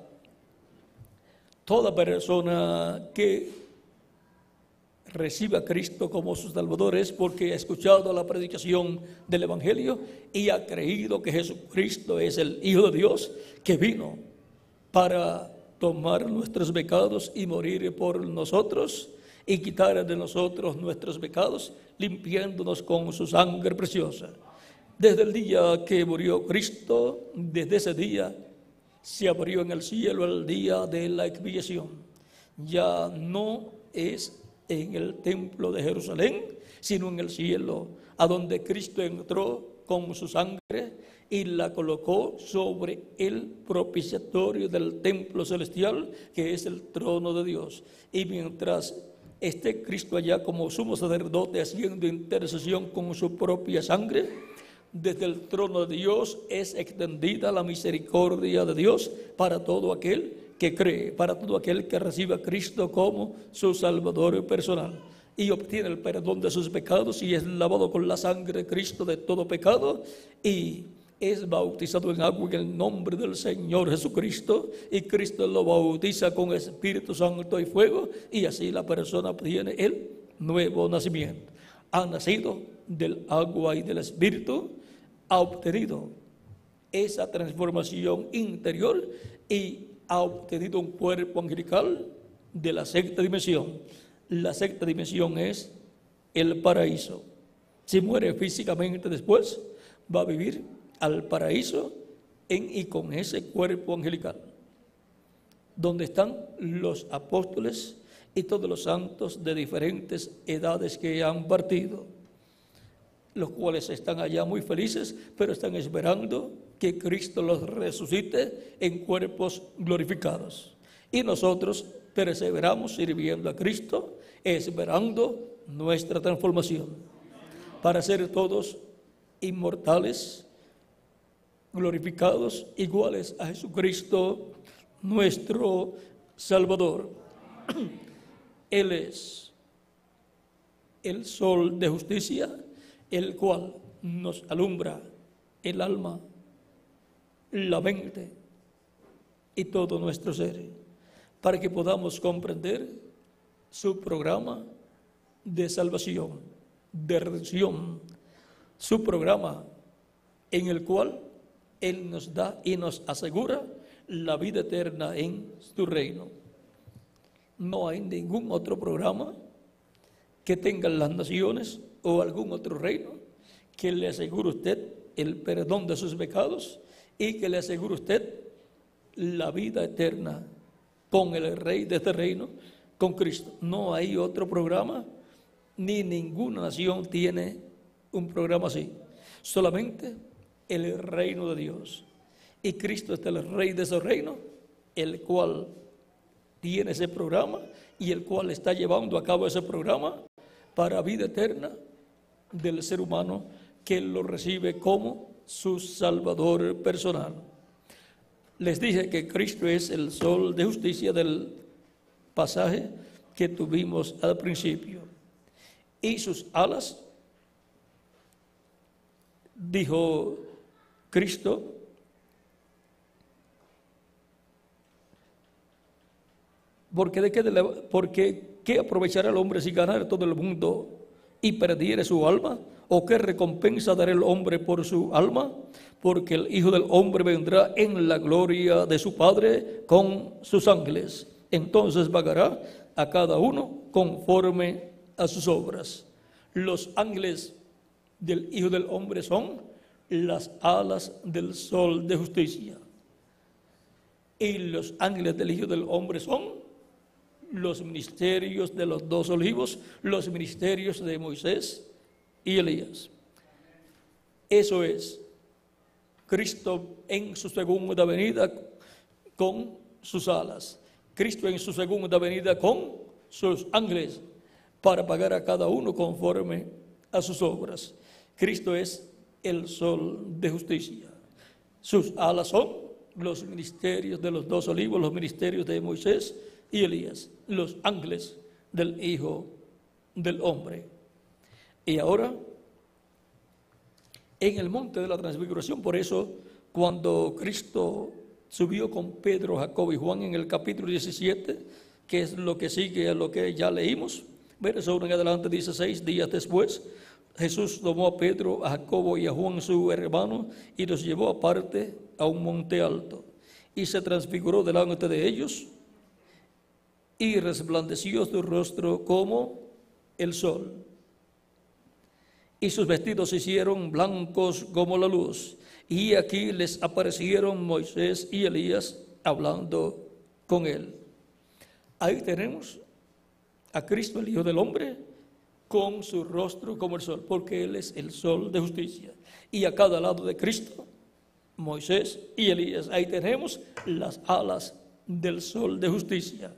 toda persona que recibe a Cristo como su Salvador es porque ha escuchado la predicación del Evangelio y ha creído que Jesucristo es el Hijo de Dios, que vino para tomar nuestros pecados y morir por nosotros y quitar de nosotros nuestros pecados, limpiándonos con su sangre preciosa. Desde el día que murió Cristo, desde ese día se abrió en el cielo el día de la expiación. Ya no es en el templo de Jerusalén, sino en el cielo, a donde Cristo entró con su sangre y la colocó sobre el propiciatorio del templo celestial, que es el trono de Dios. Y mientras esté Cristo allá como sumo sacerdote haciendo intercesión con su propia sangre, desde el trono de Dios es extendida la misericordia de Dios para todo aquel que cree, para todo aquel que recibe a Cristo como su Salvador personal y obtiene el perdón de sus pecados y es lavado con la sangre de Cristo de todo pecado y es bautizado en agua en el nombre del Señor Jesucristo, y Cristo lo bautiza con Espíritu Santo y fuego, y así la persona obtiene el nuevo nacimiento. Ha nacido del agua y del Espíritu, ha obtenido esa transformación interior y ha obtenido un cuerpo angelical de la sexta dimensión. La sexta dimensión es el paraíso. Si muere físicamente después, va a vivir al paraíso y con ese cuerpo angelical, donde están los apóstoles y todos los santos de diferentes edades que han partido, los cuales están allá muy felices, pero están esperando que Cristo los resucite en cuerpos glorificados. Y nosotros perseveramos sirviendo a Cristo, esperando nuestra transformación, para ser todos inmortales, glorificados, iguales a Jesucristo, nuestro Salvador. Él es el sol de justicia, el cual nos alumbra el alma, la mente y todo nuestro ser, para que podamos comprender su programa de salvación, de redención, su programa en el cual Él nos da y nos asegura la vida eterna en su reino. No hay ningún otro programa que tengan las naciones o algún otro reino que le asegure a usted el perdón de sus pecados y que le asegure a usted la vida eterna con el Rey de este reino, con Cristo. No hay otro programa, ni ninguna nación tiene un programa así. Solamente el reino de Dios. Y Cristo es el Rey de ese reino, el cual tiene ese programa y el cual está llevando a cabo ese programa para vida eterna del ser humano que lo recibe como su Salvador personal. Les dije que Cristo es el sol de justicia del pasaje que tuvimos al principio. Y sus alas, dijo Cristo, porque ¿qué aprovechará el hombre si ganara todo el mundo y perdiere su alma? ¿O qué recompensa dará el hombre por su alma? Porque el Hijo del Hombre vendrá en la gloria de su Padre con sus ángeles. Entonces pagará a cada uno conforme a sus obras. Los ángeles del Hijo del Hombre son las alas del sol de justicia. Y los ángeles del Hijo del Hombre son los ministerios de los dos olivos, los ministerios de Moisés y Elías. Eso es Cristo en su segunda venida con sus alas, Cristo en su segunda venida con sus ángeles, para pagar a cada uno conforme a sus obras. Cristo es el sol de justicia. Sus alas son los ministerios de los dos olivos, los ministerios de Moisés y Elías, los ángeles del Hijo del Hombre. Y ahora, en el monte de la transfiguración, por eso, cuando Cristo subió con Pedro, Jacobo y Juan en el capítulo 17, que es lo que sigue a lo que ya leímos, verso 1 en adelante dice: 6 días después, Jesús tomó a Pedro, a Jacobo y a Juan su hermano y los llevó aparte a un monte alto y se transfiguró delante de ellos y resplandeció su rostro como el sol y sus vestidos se hicieron blancos como la luz, y aquí les aparecieron Moisés y Elías hablando con él. Ahí tenemos a Cristo, el Hijo del Hombre, con su rostro como el sol, porque Él es el sol de justicia. Y a cada lado de Cristo, Moisés y Elías. Ahí tenemos las alas del sol de justicia,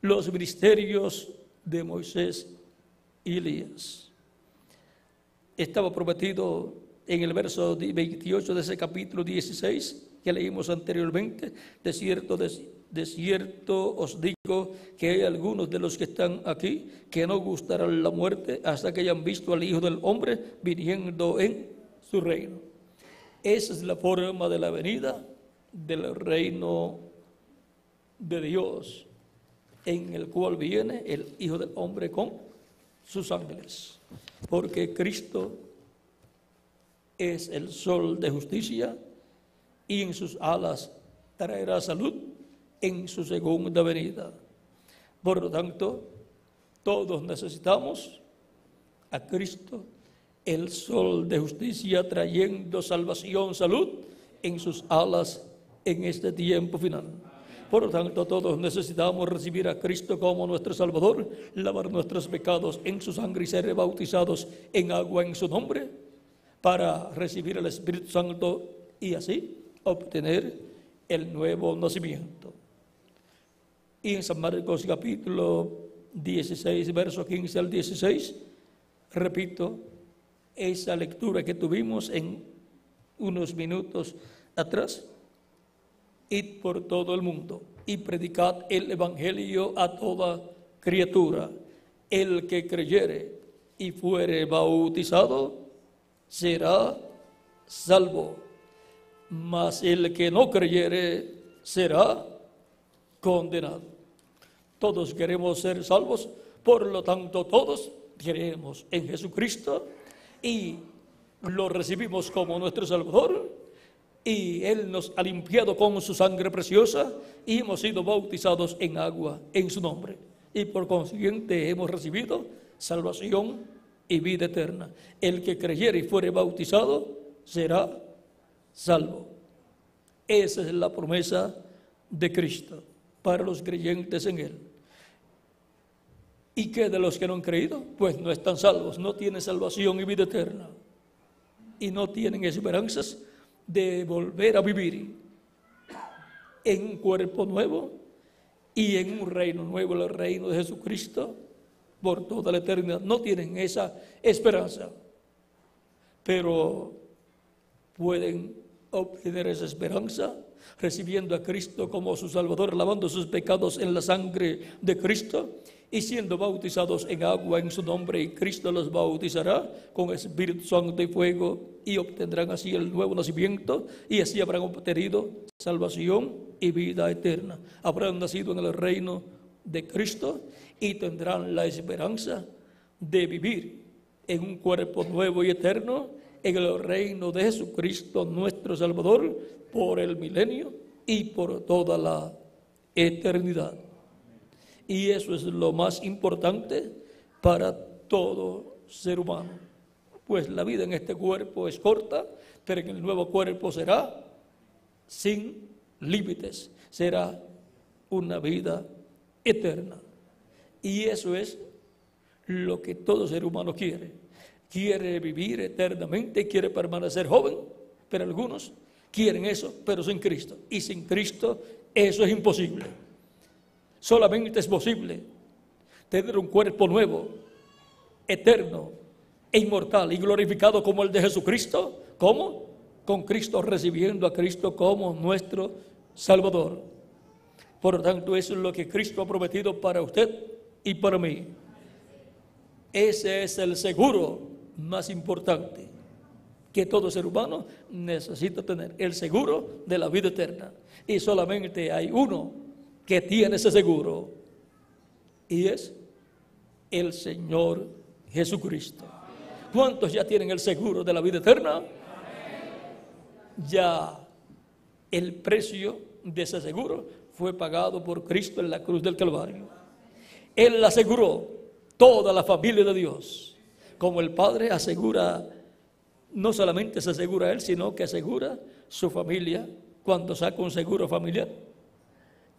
los ministerios de Moisés y Elías. Estaba prometido en el verso 28 de ese capítulo 16 que leímos anteriormente: de cierto os digo que hay algunos de los que están aquí que no gustarán la muerte hasta que hayan visto al Hijo del Hombre viniendo en su reino. Esa es la forma de la venida del reino de Dios, en el cual viene el Hijo del Hombre con sus ángeles, porque Cristo es el sol de justicia y en sus alas traerá salud en su segunda venida. Por lo tanto, Todos necesitamos a Cristo, el sol de justicia, trayendo salvación, salud en sus alas en este tiempo final. Por lo tanto, todos necesitamos recibir a Cristo como nuestro Salvador, lavar nuestros pecados en su sangre y ser bautizados en agua en su nombre, para recibir el Espíritu Santo y así obtener el nuevo nacimiento. Y en San Marcos capítulo 16, verso 15 al 16, repito, esa lectura que tuvimos en unos minutos atrás. Id por todo el mundo y predicad el evangelio a toda criatura. El que creyere y fuere bautizado será salvo, mas el que no creyere será condenado. Todos queremos ser salvos, por lo tanto todos creemos en Jesucristo y lo recibimos como nuestro Salvador, y Él nos ha limpiado con su sangre preciosa y hemos sido bautizados en agua en su nombre, y por consiguiente hemos recibido salvación y vida eterna. El que creyere y fuere bautizado será salvo. Esa es la promesa de Cristo para los creyentes en Él. ¿Y qué de los que no han creído? Pues no están salvos, no tienen salvación y vida eterna, y no tienen esperanzas de volver a vivir en un cuerpo nuevo y en un reino nuevo, el reino de Jesucristo, por toda la eternidad. No tienen esa esperanza, pero pueden obtener esa esperanza recibiendo a Cristo como su Salvador, lavando sus pecados en la sangre de Cristo y siendo bautizados en agua en su nombre, y Cristo los bautizará con Espíritu Santo y fuego, y obtendrán así el nuevo nacimiento, y así habrán obtenido salvación y vida eterna. Habrán nacido en el reino de Cristo y tendrán la esperanza de vivir en un cuerpo nuevo y eterno en el reino de Jesucristo nuestro Salvador por el milenio y por toda la eternidad. Y eso es lo más importante para todo ser humano, pues la vida en este cuerpo es corta, pero en el nuevo cuerpo será sin límites, será una vida eterna. Y eso es lo que todo ser humano quiere. Quiere vivir eternamente, quiere permanecer joven, pero algunos quieren eso, pero sin Cristo. Y sin Cristo eso es imposible. Solamente es posible tener un cuerpo nuevo, eterno e inmortal y glorificado como el de Jesucristo. ¿Cómo? Con Cristo, recibiendo a Cristo como nuestro Salvador. Por lo tanto, eso es lo que Cristo ha prometido para usted y para mí. Ese es el seguro más importante que todo ser humano necesita tener, el seguro de la vida eterna. Y solamente hay uno que tiene ese seguro, y es el Señor Jesucristo. ¿Cuántos ya tienen el seguro de la vida eterna? Ya el precio de ese seguro fue pagado por Cristo en la cruz del Calvario. Él aseguró toda la familia de Dios, como el Padre asegura, no solamente se asegura Él, sino que asegura su familia cuando saca un seguro familiar,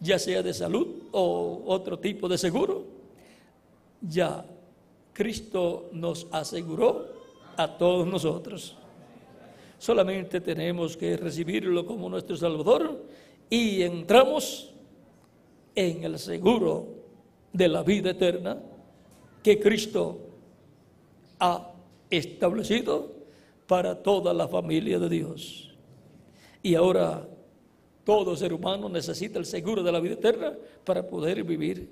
ya sea de salud o otro tipo de seguro. Ya Cristo nos aseguró a todos nosotros. Solamente tenemos que recibirlo como nuestro Salvador y entramos en el seguro de la vida eterna que Cristo ha establecido para toda la familia de Dios. Y ahora todo ser humano necesita el seguro de la vida eterna para poder vivir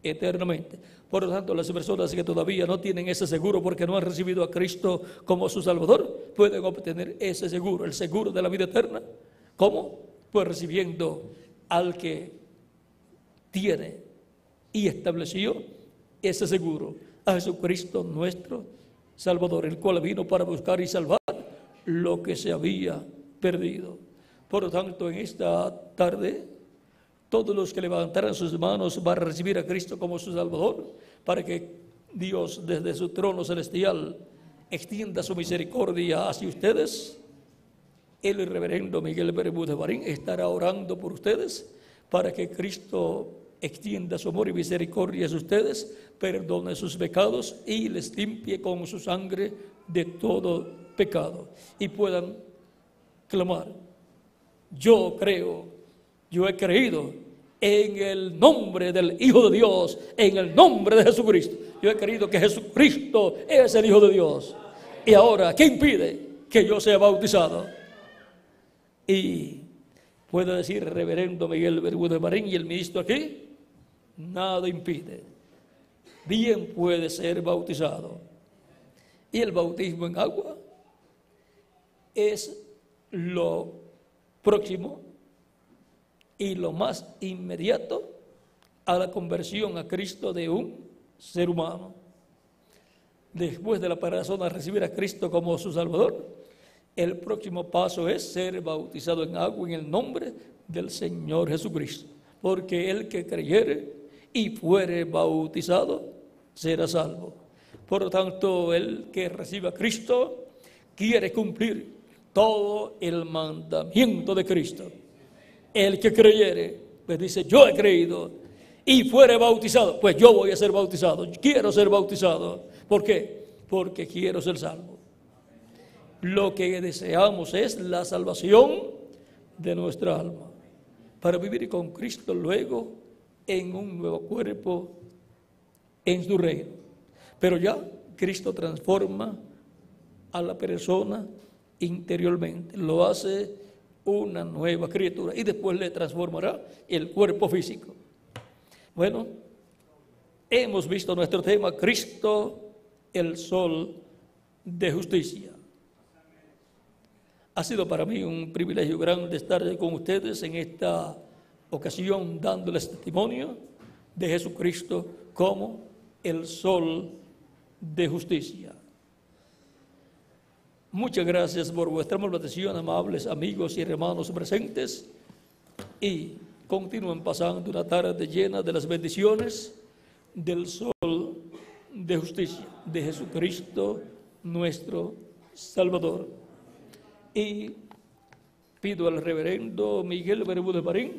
eternamente. Por lo tanto, las personas que todavía no tienen ese seguro porque no han recibido a Cristo como su Salvador, pueden obtener ese seguro, el seguro de la vida eterna. ¿Cómo? Pues recibiendo al que tiene y estableció ese seguro, a Jesucristo nuestro Salvador, el cual vino para buscar y salvar lo que se había perdido. Por lo tanto, en esta tarde, todos los que levantaran sus manos para recibir a Cristo como su Salvador, para que Dios desde su trono celestial extienda su misericordia hacia ustedes. El reverendo Miguel Bermúdez Marín estará orando por ustedes para que Cristo extienda su amor y misericordia hacia ustedes, perdone sus pecados y les limpie con su sangre de todo pecado, y puedan clamar: yo creo, yo he creído en el nombre del Hijo de Dios, en el nombre de Jesucristo. Yo he creído que Jesucristo es el Hijo de Dios. Y ahora, ¿qué impide que yo sea bautizado? Y puede decir reverendo Miguel Bermúdez Marín y el ministro aquí: nada impide. Bien puede ser bautizado. Y el bautismo en agua es lo próximo y lo más inmediato a la conversión a Cristo de un ser humano. Después de la persona recibir a Cristo como su Salvador, el próximo paso es ser bautizado en agua en el nombre del Señor Jesucristo, porque el que creyere y fuere bautizado será salvo. Por lo tanto, el que reciba a Cristo quiere cumplir todo el mandamiento de Cristo. El que creyere, pues dice: yo he creído, y fuere bautizado, pues yo voy a ser bautizado, quiero ser bautizado. ¿Por qué? Porque quiero ser salvo. Lo que deseamos es la salvación de nuestra alma, para vivir con Cristo luego en un nuevo cuerpo en su reino. Pero ya Cristo transforma a la persona interiormente, lo hace una nueva criatura, y después le transformará el cuerpo físico. Bueno, hemos visto nuestro tema: Cristo, el sol de justicia. Ha sido para mí un privilegio grande estar con ustedes en esta ocasión, dándoles testimonio de Jesucristo como el sol de justicia. Muchas gracias por vuestra amable atención, amables amigos y hermanos presentes, y continúen pasando una tarde llena de las bendiciones del sol de justicia de Jesucristo nuestro Salvador. Y pido al reverendo Miguel Bermúdez Marín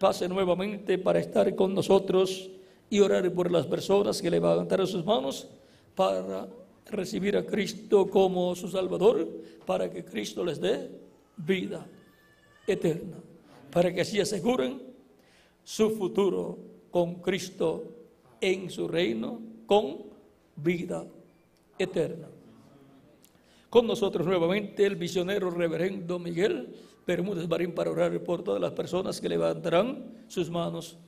pase nuevamente para estar con nosotros y orar por las personas que levantaron sus manos para recibir a Cristo como su Salvador, para que Cristo les dé vida eterna, para que así aseguren su futuro con Cristo en su reino con vida eterna. Con nosotros nuevamente el misionero reverendo Miguel Bermúdez Marín para orar por todas las personas que levantarán sus manos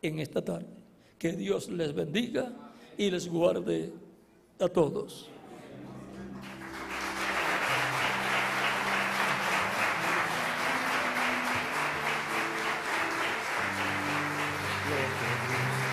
en esta tarde. Que Dios les bendiga y les guarde a todos.